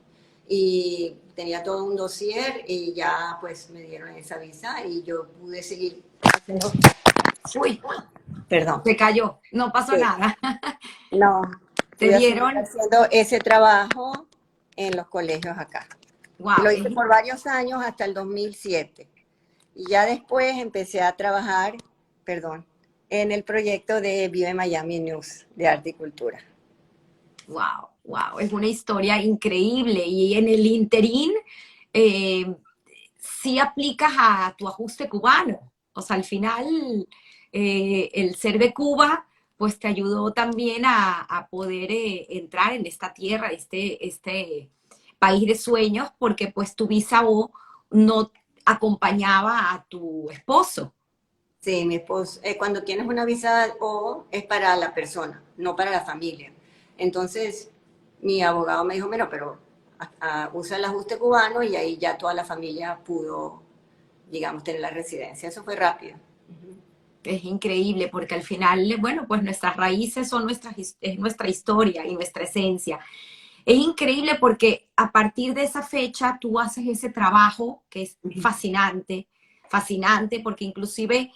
Y tenía todo un dossier y ya pues me dieron esa visa y yo pude seguir haciendo... Uy, Perdón. se cayó, no pasó nada. No, Te pude seguir dieron, haciendo ese trabajo en los colegios acá. wow, Lo hice por varios años hasta el 2007. Y ya después empecé a trabajar, perdón, en el proyecto de Vive Miami News de Arte y Cultura. wow, wow, es una historia increíble. Y en el interín, sí aplicas a tu ajuste cubano. O sea, al final, el ser de Cuba, pues te ayudó también a poder entrar en esta tierra, este país de sueños, porque pues tu bisabuelo no acompañaba a tu esposo. Sí, mi esposo, cuando tienes una visa O es para la persona, no para la familia. Entonces, mi abogado me dijo, mira, pero usa el ajuste cubano y ahí ya toda la familia pudo, digamos, tener la residencia. Eso fue rápido. Es increíble porque al final, bueno, pues nuestras raíces son es nuestra historia y nuestra esencia. Es increíble porque a partir de esa fecha tú haces ese trabajo que es fascinante, fascinante, porque inclusive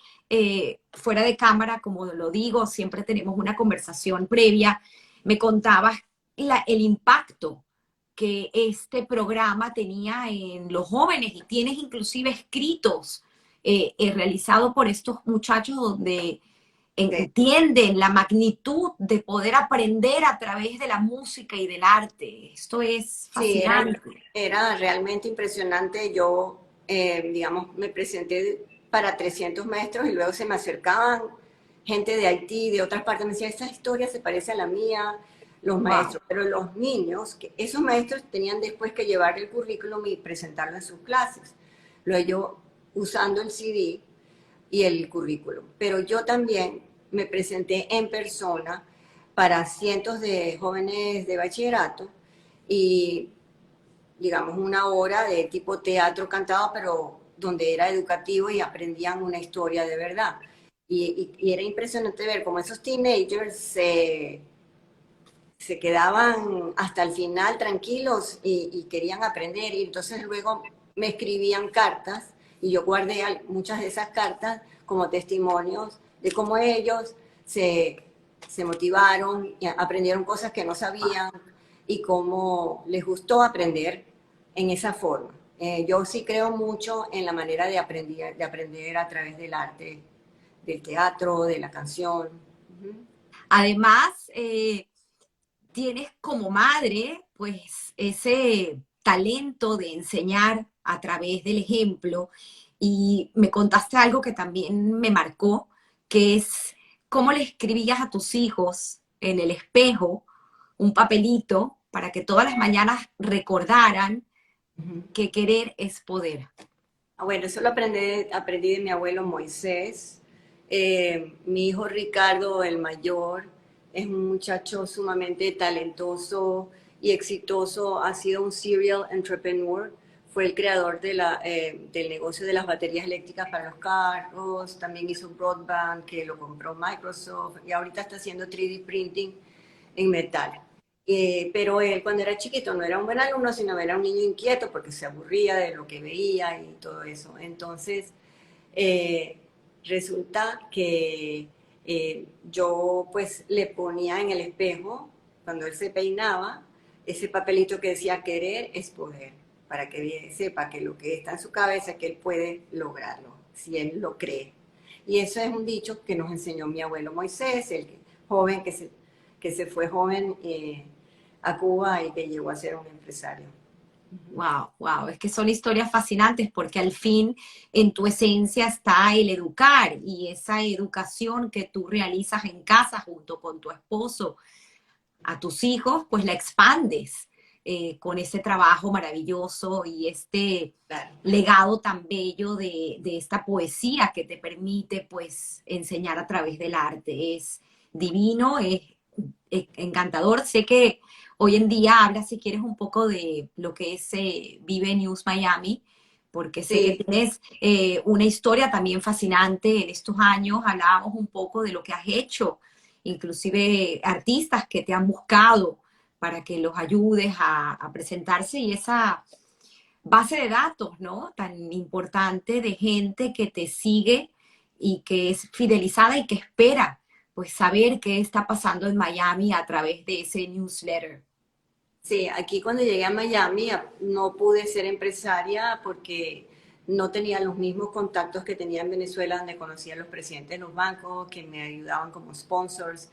fuera de cámara, como lo digo, siempre tenemos una conversación previa, me contabas el impacto que este programa tenía en los jóvenes y tienes inclusive escritos realizados por estos muchachos donde entienden la magnitud de poder aprender a través de la música y del arte. Esto es Sí, fascinante. era realmente impresionante. Yo, digamos, me presenté para 300 maestros y luego se me acercaban gente de Haití, de otras partes, me decían, esta historia se parece a la mía, los maestros, pero los niños, esos maestros tenían después que llevar el currículum y presentarlo en sus clases. Luego yo usando el CD y el currículum. Pero yo también me presenté en persona para cientos de jóvenes de bachillerato y digamos una hora de tipo teatro cantado, pero donde era educativo y aprendían una historia de verdad. Y era impresionante ver cómo esos teenagers se quedaban hasta el final tranquilos y querían aprender. Y entonces luego me escribían cartas y yo guardé muchas de esas cartas como testimonios de cómo ellos se motivaron y aprendieron cosas que no sabían y cómo les gustó aprender en esa forma. Yo sí creo mucho en la manera de aprender a través del arte, del teatro, de la canción. Además, tienes como madre, pues, ese talento de enseñar a través del ejemplo. Y me contaste algo que también me marcó, que es cómo le escribías a tus hijos en el espejo un papelito para que todas las mañanas recordaran que querer es poder. Bueno, eso lo aprendí de mi abuelo Moisés, mi hijo Ricardo, el mayor, es un muchacho sumamente talentoso y exitoso, ha sido un serial entrepreneur, fue el creador del negocio de las baterías eléctricas para los carros, también hizo broadband que lo compró Microsoft y ahorita está haciendo 3D printing en metal. Pero él cuando era chiquito no era un buen alumno, sino era un niño inquieto porque se aburría de lo que veía y todo eso. Entonces, eh, resulta que yo pues le ponía en el espejo, cuando él se peinaba, ese papelito que decía querer es poder, para que sepa que lo que está en su cabeza, que él puede lograrlo, si él lo cree. Y eso es un dicho que nos enseñó mi abuelo Moisés, el joven que se fue joven a Cuba y que llegó a ser un empresario. Wow, wow, es que son historias fascinantes porque al fin en tu esencia está el educar y esa educación que tú realizas en casa junto con tu esposo a tus hijos, pues la expandes con ese trabajo maravilloso y este Claro. legado tan bello de esta poesía que te permite pues enseñar a través del arte. Es divino, es encantador. Sé que hoy en día hablas, si quieres, un poco de lo que es Vive News Miami, porque sé que Sí, tienes una historia también fascinante en estos años. Hablábamos un poco de lo que has hecho, inclusive artistas que te han buscado para que los ayudes a presentarse y esa base de datos, ¿no? Tan importante de gente que te sigue y que es fidelizada y que espera, pues, saber qué está pasando en Miami a través de ese newsletter. sí, aquí cuando llegué a Miami no pude ser empresaria porque no tenía los mismos contactos que tenía en Venezuela, donde conocía a los presidentes de los bancos, que me ayudaban como sponsors,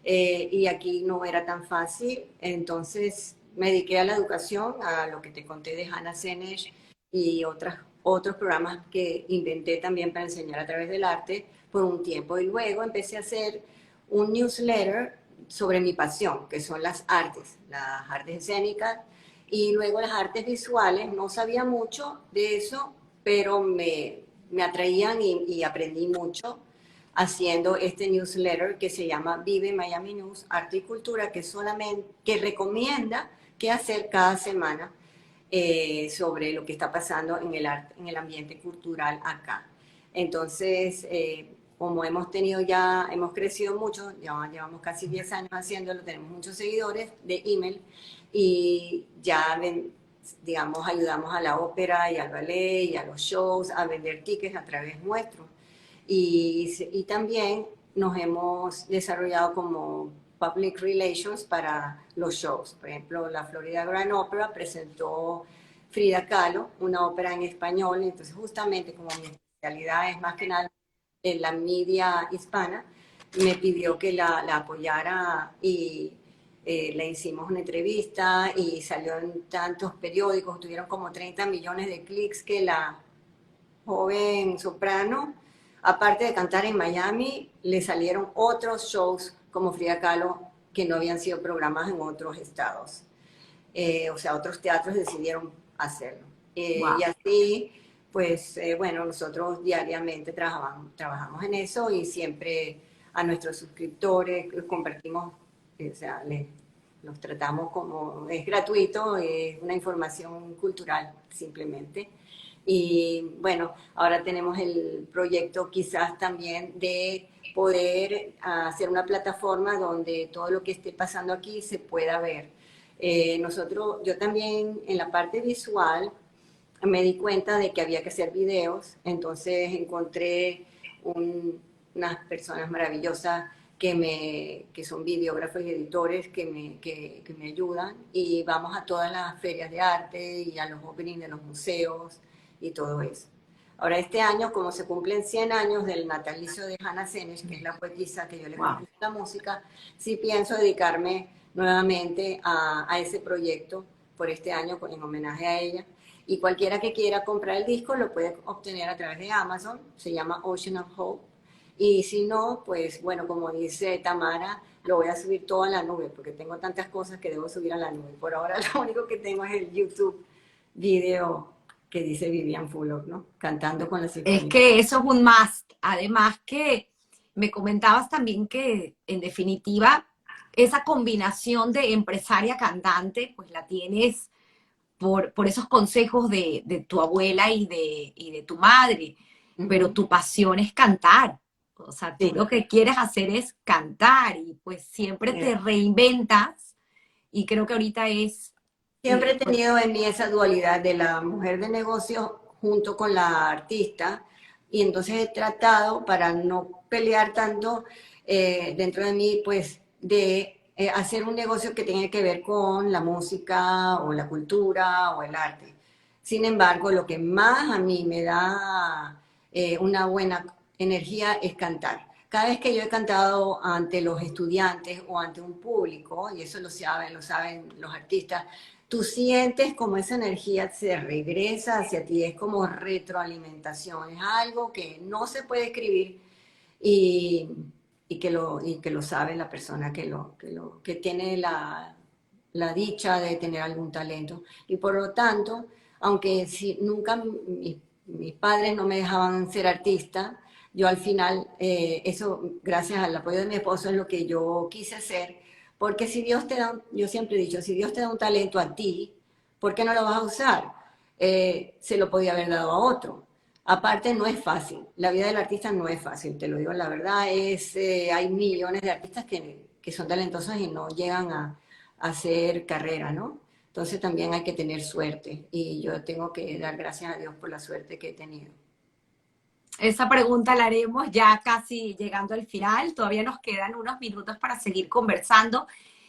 y aquí no era tan fácil. Entonces me dediqué a la educación, a lo que te conté de Hannah Senesh y otros programas que inventé también para enseñar a través del arte por un tiempo. Y luego empecé a hacer un newsletter sobre mi pasión, que son las artes escénicas y luego las artes visuales. No sabía mucho de eso, pero me atraían y aprendí mucho haciendo este newsletter que se llama Vive Miami News, Arte y Cultura, que recomienda qué hacer cada semana sobre lo que está pasando en el arte, en el ambiente cultural acá. Entonces, como hemos crecido mucho, ya llevamos casi 10 años haciéndolo, tenemos muchos seguidores de email y digamos, ayudamos a la ópera y al ballet y a los shows a vender tickets a través nuestro. Y también nos hemos desarrollado como public relations para los shows. Por ejemplo, la Florida Grand Opera presentó Frida Kahlo, una ópera en español, entonces justamente como mi especialidad es más que nada en la media hispana, me pidió que la apoyara y le hicimos una entrevista y salió en tantos periódicos, tuvieron como 30 millones de clics que la joven soprano, aparte de cantar en Miami, le salieron otros shows como Frida Kahlo que no habían sido programados en otros estados. O sea, otros teatros decidieron hacerlo. Y Wow. así, pues bueno, nosotros diariamente trabajamos en eso y siempre a nuestros suscriptores los compartimos, o sea, los tratamos como es gratuito, es una información cultural simplemente. Y bueno, ahora tenemos el proyecto quizás también de poder hacer una plataforma donde todo lo que esté pasando aquí se pueda ver. Yo también en la parte visual me di cuenta de que había que hacer videos, entonces encontré unas personas maravillosas que son videógrafos y editores que me ayudan y vamos a todas las ferias de arte y a los openings de los museos y todo eso. Ahora, este año, como se cumplen 100 años del natalicio de Hannah Senesh, que es la poetisa que yo le Wow. compuse la música, sí pienso dedicarme nuevamente a ese proyecto por este año en homenaje a ella. Y cualquiera que quiera comprar el disco lo puede obtener a través de Amazon, se llama Ocean of Hope. Y si no, pues bueno, como dice Tamara, lo voy a subir todo a la nube, porque tengo tantas cosas que debo subir a la nube. Por ahora lo único que tengo es el YouTube video que dice Vivian Fulop, ¿no? Cantando con la Es sinfonía. que eso es un must. Además que me comentabas también que, en definitiva, esa combinación de empresaria cantante, pues la tienes por esos consejos de tu abuela y de tu madre, pero Ujú. tu pasión es cantar. O sea, tú Sí, lo que quieres hacer es cantar y pues siempre te eh, reinventas y creo que ahorita es, siempre he pues, tenido en mí esa dualidad de la mujer de negocios junto con la artista, y entonces he tratado, para no pelear tanto dentro de mí, pues de hacer un negocio que tenga que ver con la música o la cultura o el arte. Sin embargo, lo que más a mí me da una buena energía es cantar. Cada vez que yo he cantado ante los estudiantes o ante un público, y eso lo saben los artistas, tú sientes como esa energía se regresa hacia ti, es como retroalimentación, es algo que no se puede escribir y, y que lo sabe la persona que tiene la dicha de tener algún talento. Y por lo tanto, aunque si nunca mis padres no me dejaban ser artista, yo al final, eso, gracias al apoyo de mi esposo, es lo que yo quise hacer, porque si Dios te da, yo siempre he dicho, si Dios te da un talento a ti, ¿por qué no lo vas a usar? Se lo podía haber dado a otro. Aparte, no es fácil. La vida del artista no es fácil, te lo digo la verdad. Hay millones de artistas que son talentosos y no llegan a hacer carrera, ¿no? Entonces también hay que tener suerte y yo tengo que dar gracias a Dios por la suerte que he tenido. esa pregunta la haremos ya casi llegando al final. Todavía nos quedan unos minutos para seguir conversando.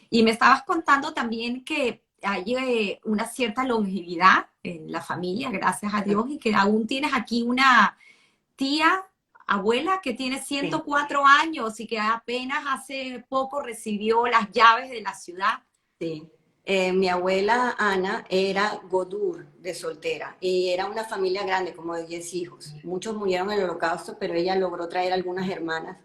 Y me estabas contando también que hay una cierta longevidad en la familia, gracias a Dios, y que aún tienes aquí una tía, abuela, que tiene Sí. 104 años y que apenas hace poco recibió las llaves de la ciudad. Sí. Mi abuela Ana era Godur de soltera y era una familia grande, como de 10 hijos. Muchos murieron en el holocausto, pero ella logró traer algunas hermanas.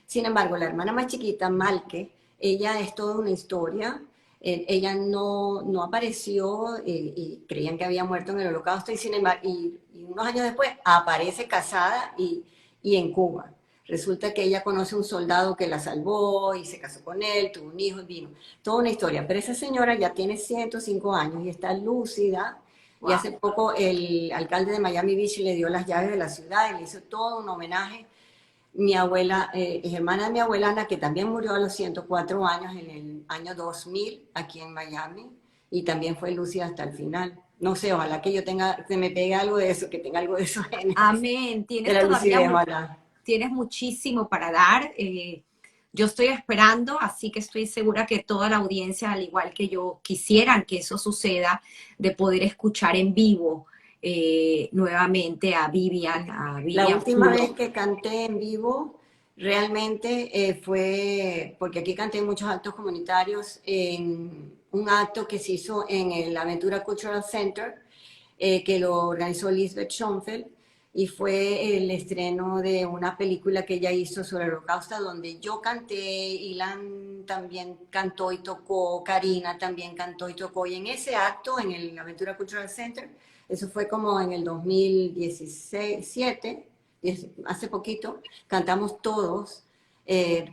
Sin embargo, la hermana más chiquita, Malke, ella es toda una historia. Ella no apareció y creían que había muerto en el holocausto y sin embargo, y unos años después aparece casada y en Cuba. Resulta que ella conoce a un soldado que la salvó y se casó con él, tuvo un hijo y vino. Toda una historia. Pero esa señora ya tiene 105 años y está lúcida. Y Wow. hace poco el alcalde de Miami Beach le dio las llaves de la ciudad y le hizo todo un homenaje. Mi abuela es hermana de mi abuela Ana, que también murió a los 104 años en el año 2000 aquí en Miami y también fue lúcida hasta el final. No sé, ojalá que yo tenga, se me pegue algo de eso, que tenga algo de esos genes, Amén. de Tienes la todavía lucidez, ojalá. tienes muchísimo para dar. Yo estoy esperando, así que estoy segura que toda la audiencia, al igual que yo, quisieran que eso suceda, de poder escuchar en vivo nuevamente a La Vivian última vez Fulo. que canté en vivo realmente fue, porque aquí canté en muchos actos comunitarios, en un acto que se hizo en el Aventura Cultural Center, que lo organizó Lisbeth Schoenfeld, y fue el estreno de una película que ella hizo sobre el Holocausto, donde yo canté, Ilan también cantó y tocó, Karina también cantó y tocó, y en ese acto, en el Aventura Cultural Center, eso fue como en el 2017, hace poquito, cantamos todos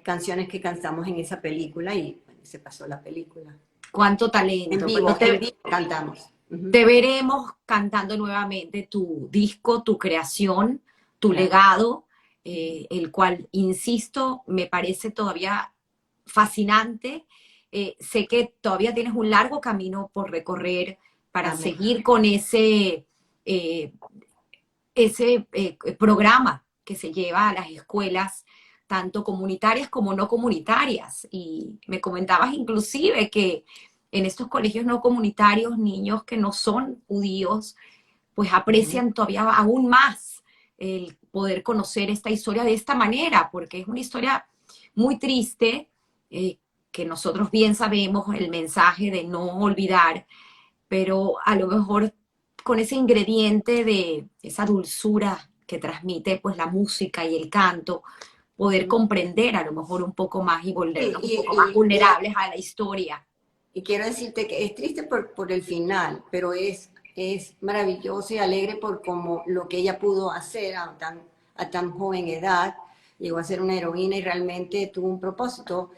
canciones que cantamos en esa película y bueno, se pasó la película. Cuánto talento. Pero En vivo cantamos. Ujú. te veremos cantando nuevamente tu disco, tu creación, tu Gracias. legado, el cual, insisto, me parece todavía fascinante. Sé que todavía tienes un largo camino por recorrer para Amén. seguir con eh, ese programa que se lleva a las escuelas, tanto comunitarias como no comunitarias. Y me comentabas inclusive que en estos colegios no comunitarios, niños que no son judíos, pues Ujú. aprecian todavía aún más el poder conocer esta historia de esta manera, porque es una historia muy triste, que nosotros bien sabemos el mensaje de no olvidar, pero a lo mejor con ese ingrediente de esa dulzura que transmite pues la música y el canto, poder Ujú. comprender a lo mejor un poco más y Sí, volvernos un poco más vulnerables a la historia. y quiero decirte que es triste por el final, pero es maravilloso y alegre por como lo que ella pudo hacer a tan joven edad. Llegó a ser una heroína y realmente tuvo un propósito.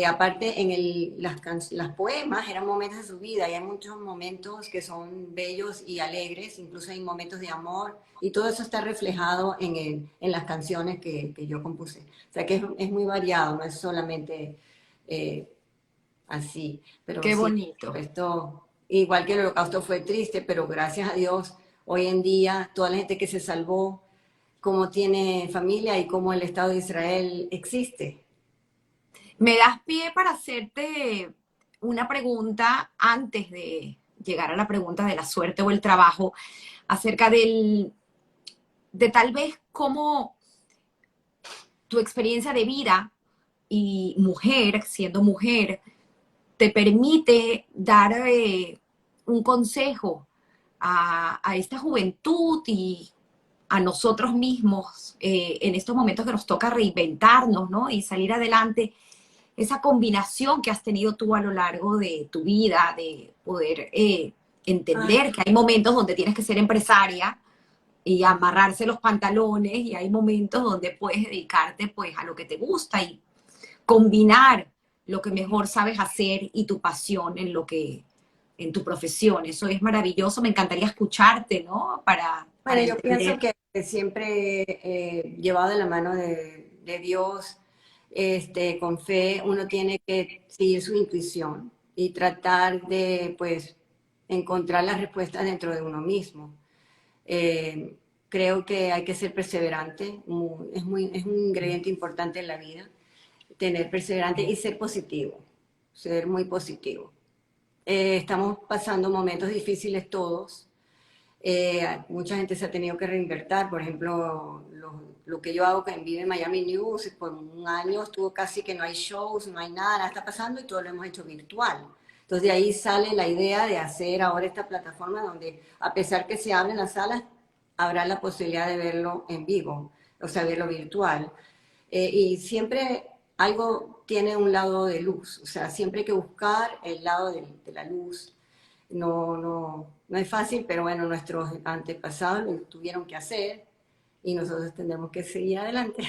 Aparte, en las poemas eran momentos de su vida y hay muchos momentos que son bellos y alegres, incluso hay momentos de amor y todo eso está reflejado en las canciones que yo compuse. O sea que es muy variado, no es solamente eh, así, pero Qué sí, bonito. esto, igual que el holocausto fue triste, pero gracias a Dios, hoy en día toda la gente que se salvó, cómo tiene familia y cómo el Estado de Israel existe. Me das pie para hacerte una pregunta antes de llegar a la pregunta de la suerte o el trabajo, acerca de tal vez cómo tu experiencia de vida y mujer, siendo mujer, te permite dar un consejo a esta juventud y a nosotros mismos en estos momentos que nos toca reinventarnos, ¿no? Y salir adelante, esa combinación que has tenido tú a lo largo de tu vida, de poder Ay, entender que hay momentos donde tienes que ser empresaria y amarrarse los pantalones y hay momentos donde puedes dedicarte pues a lo que te gusta y combinar lo que mejor sabes hacer y tu pasión en lo que en tu profesión. Eso es maravilloso, me encantaría escucharte, ¿no? Para bueno, yo pienso entender. que siempre llevado de la mano de Dios, con fe, uno tiene que seguir su intuición y tratar de, pues, encontrar las respuestas dentro de uno mismo. Eh, Creo que hay que ser perseverante, es un ingrediente importante en la vida, tener perseverante y ser positivo, ser muy positivo. Estamos pasando momentos difíciles todos. Mucha gente se ha tenido que reinvertir. Por ejemplo, lo que yo hago en Vive Miami News, por un año estuvo casi que no hay shows, no hay nada, nada está pasando y todo lo hemos hecho virtual. Entonces de ahí sale la idea de hacer ahora esta plataforma donde a pesar que se abren las salas, habrá la posibilidad de verlo en vivo, o sea, verlo virtual. Y siempre algo tiene un lado de luz, o sea, siempre hay que buscar el lado de la luz. No es fácil, pero bueno, nuestros antepasados lo tuvieron que hacer y nosotros tendremos que seguir adelante.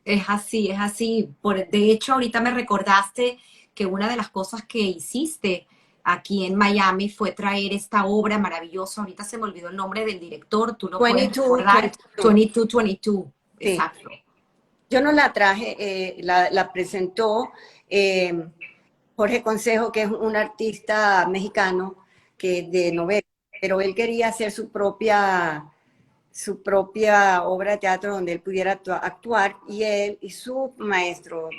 Es así, es así. De hecho, ahorita me recordaste que una de las cosas que hiciste aquí en Miami fue traer esta obra maravillosa. Ahorita se me olvidó el nombre del director, tú lo puedes 22, recordar. 22. 2222, Sí, exacto. yo no la traje, la presentó eh, Jorge Consejo, que es un artista mexicano que de novela, pero él quería hacer su propia obra de teatro donde él pudiera actuar y él y su maestro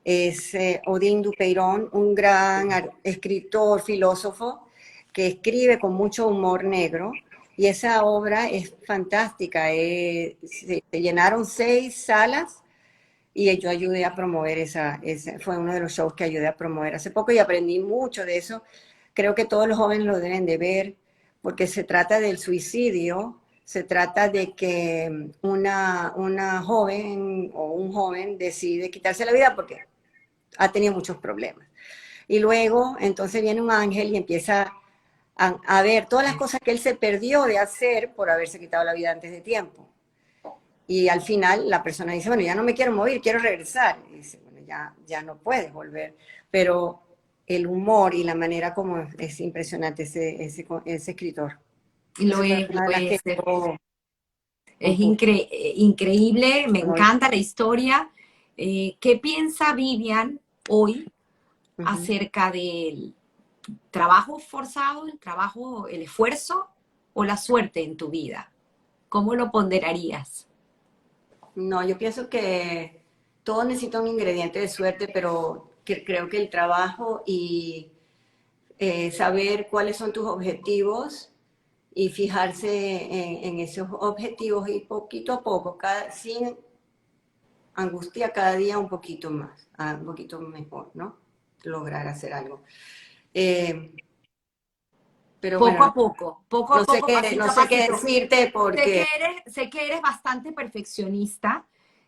es Odín Dupeirón, un gran escritor, filósofo, que escribe con mucho humor negro. Y esa obra es fantástica. Se llenaron 6 salas y yo ayudé a promover fue uno de los shows que ayudé a promover hace poco y aprendí mucho de eso. Creo que todos los jóvenes lo deben de ver porque se trata del suicidio, se trata de que una joven o un joven decide quitarse la vida porque ha tenido muchos problemas. Y luego, entonces viene un ángel y empieza a ver todas las cosas que él se perdió de hacer por haberse quitado la vida antes de tiempo. Y al final la persona dice, bueno, ya no me quiero morir, quiero regresar. Y dice, bueno, ya no puedes volver. Pero el humor y la manera como es impresionante ese escritor. Lo Esa fue es, una de lo las que es. yo Es compuse. increíble, me encanta la historia. ¿Qué piensa Vivian hoy Ujú. acerca del trabajo forzado, el trabajo, el esfuerzo o la suerte en tu vida? ¿Cómo lo ponderarías? No, yo pienso que todo necesita un ingrediente de suerte, pero creo que el trabajo y saber cuáles son tus objetivos y fijarse en esos objetivos y poquito a poco, sin angustia, cada día un poquito más, un poquito mejor, ¿no? Lograr hacer algo. Eh, pero Poco bueno, a poco, poco a poco, no pasito a sé qué pasito. decirte porque Sé que eres bastante perfeccionista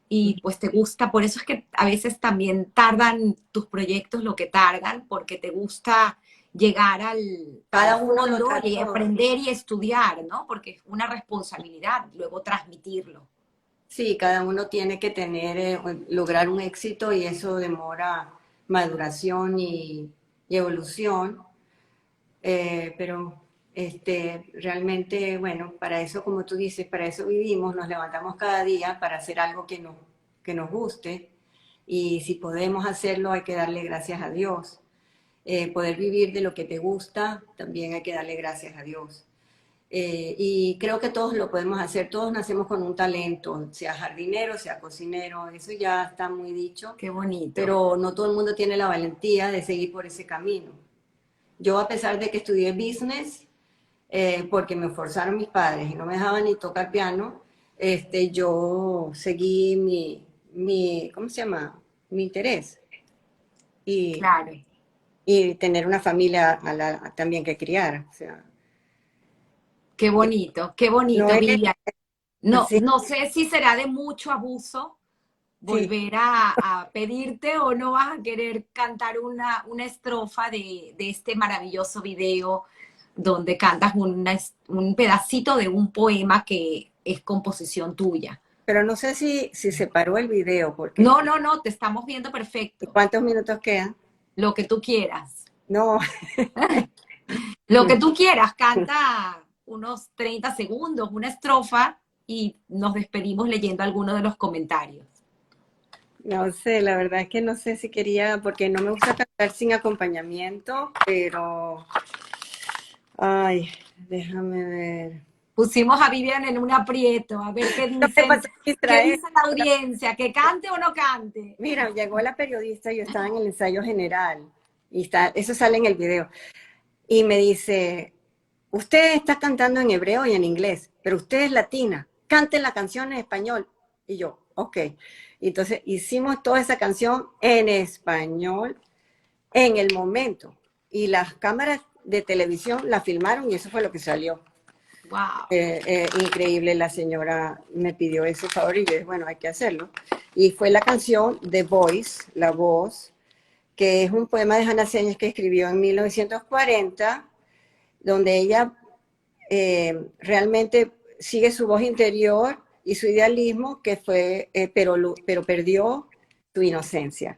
y pues te gusta, por eso es que a veces también tardan tus proyectos lo que tardan, porque te gusta llegar al cada uno lo fondo y trato. aprender y estudiar, ¿no? Porque es una responsabilidad luego transmitirlo. Sí, cada uno tiene que tener, lograr un éxito y eso demora maduración y evolución. Pero realmente, bueno, para eso, como tú dices, para eso vivimos, nos levantamos cada día para hacer algo que nos guste y si podemos hacerlo hay que darle gracias a Dios. Poder vivir de lo que te gusta, también hay que darle gracias a Dios. Y creo que todos lo podemos hacer, todos nacemos con un talento, sea jardinero, sea cocinero, eso ya está muy dicho, Qué bonito. pero no todo el mundo tiene la valentía de seguir por ese camino. Yo, a pesar de que estudié business, porque me forzaron mis padres y no me dejaban ni tocar piano, yo seguí ¿cómo se llama? Mi interés y, Claro. y tener una familia también que criar. O sea, Qué no bonito, es Vivian. No, así, no sé si será de mucho abuso sí, volver a pedirte o no vas a querer cantar una estrofa de este maravilloso video donde cantas un pedacito de un poema que es composición tuya. pero no sé si se paró el video, porque No, no, no, te estamos viendo ¿y perfecto. cuántos minutos quedan? Lo que tú quieras. No, Lo que tú quieras, canta unos 30 segundos, una estrofa y nos despedimos leyendo algunos de los comentarios. no sé, la verdad es que no sé si quería, porque no me gusta cantar sin acompañamiento, pero, ay, déjame ver. Pusimos a Vivian en un aprieto, a ver No me pasa qué distraer. dice la audiencia, que cante o no cante. Mira, llegó la periodista, yo estaba en el ensayo general, y eso sale en el video, y me dice, usted está cantando en hebreo y en inglés, pero usted es latina, cante la canción en español. Y yo, ok. Y entonces hicimos toda esa canción en español en el momento, y las cámaras de televisión la filmaron y eso fue lo que salió. Wow. Increíble, la señora me pidió ese favor y yo dije, bueno, hay que hacerlo. Y fue la canción The Voice, La Voz, que es un poema de Hannah Señas que escribió en 1940, donde ella realmente sigue su voz interior y su idealismo, que fue, pero perdió su inocencia,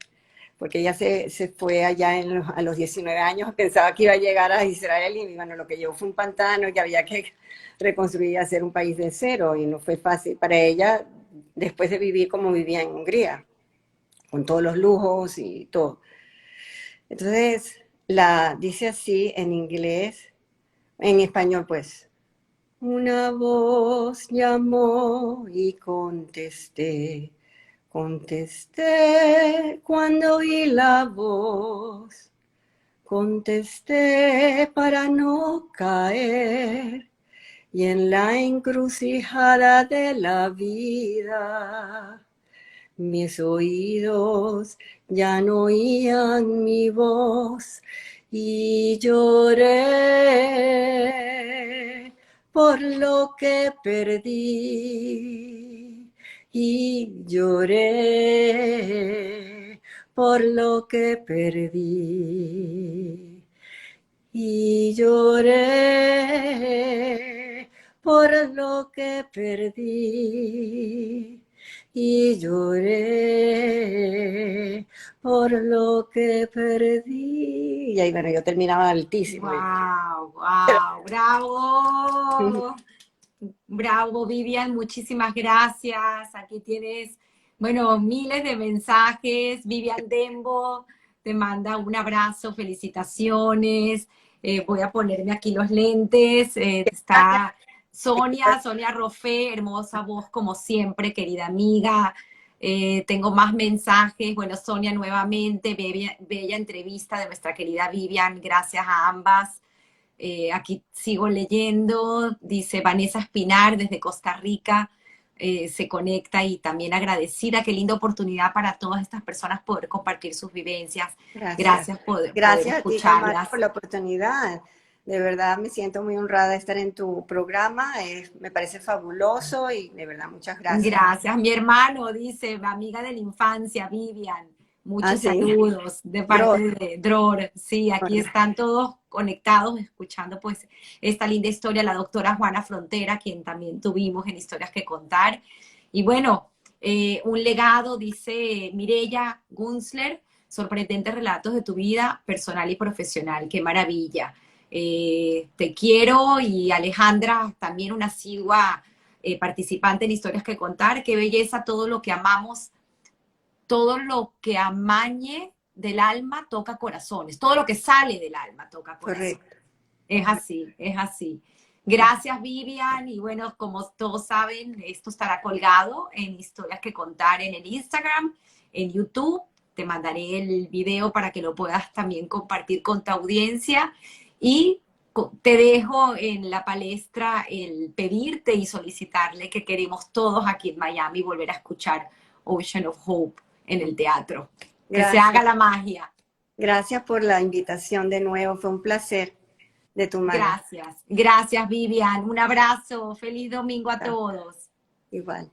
porque ella se fue allá a los 19 años, pensaba que iba a llegar a Israel y bueno, lo que llegó fue un pantano y había que reconstruir y hacer un país de cero y no fue fácil para ella después de vivir como vivía en Hungría, con todos los lujos y todo. Entonces, dice así en inglés, en español pues. Una voz llamó y contesté, contesté cuando oí la voz, contesté para no caer y en la encrucijada de la vida mis oídos ya no oían mi voz y lloré por lo que perdí y lloré por lo que perdí y lloré por lo que perdí y lloré por lo que perdí. Y ahí, bueno, yo terminaba altísimo. Wow, wow, bravo. Bravo, Vivian, muchísimas gracias. Aquí tienes, bueno, miles de mensajes. Vivian Dembo te manda un abrazo, felicitaciones. Voy a ponerme aquí los lentes. Está Sonia Rofé, hermosa voz como siempre, querida amiga. Tengo más mensajes. Bueno, Sonia, nuevamente, bella entrevista de nuestra querida Vivian. Gracias a ambas. Aquí sigo leyendo, dice Vanessa Espinar desde Costa Rica, se conecta y también agradecida, qué linda oportunidad para todas estas personas poder compartir sus vivencias. Gracias. Gracias por poder Gracias a ti, Tamara, escucharlas. por la oportunidad. De verdad me siento muy honrada de estar en tu programa. Me parece fabuloso y de verdad muchas gracias. Gracias. Mi hermano dice, amiga de la infancia, Vivian, Ah, muchos sí. saludos de parte Dror. de Dror. Sí, aquí Bueno, están todos conectados, escuchando pues esta linda historia, la doctora Juana Frontera, quien también tuvimos en Historias que Contar. Y bueno, un legado, dice Mireya Gunzler, sorprendentes relatos de tu vida personal y profesional. Qué maravilla. Te quiero y Alejandra, también una asidua participante en Historias que Contar. Qué belleza todo lo que amamos, todo lo que amañe del alma toca corazones, todo lo que sale del alma toca corazones. Correcto. Es así, es así. Gracias, Vivian. Y bueno, como todos saben, esto estará colgado en Historias que Contar en el Instagram, en YouTube. Te mandaré el video para que lo puedas también compartir con tu audiencia. Y te dejo en la palestra el pedirte y solicitarle que queremos todos aquí en Miami volver a escuchar Ocean of Hope en el teatro. Que se haga Gracias. la magia. Gracias por la invitación de nuevo. Fue un placer de tu mano. Gracias. Gracias, Vivian. Un abrazo. Feliz domingo a Chao. todos. Igual.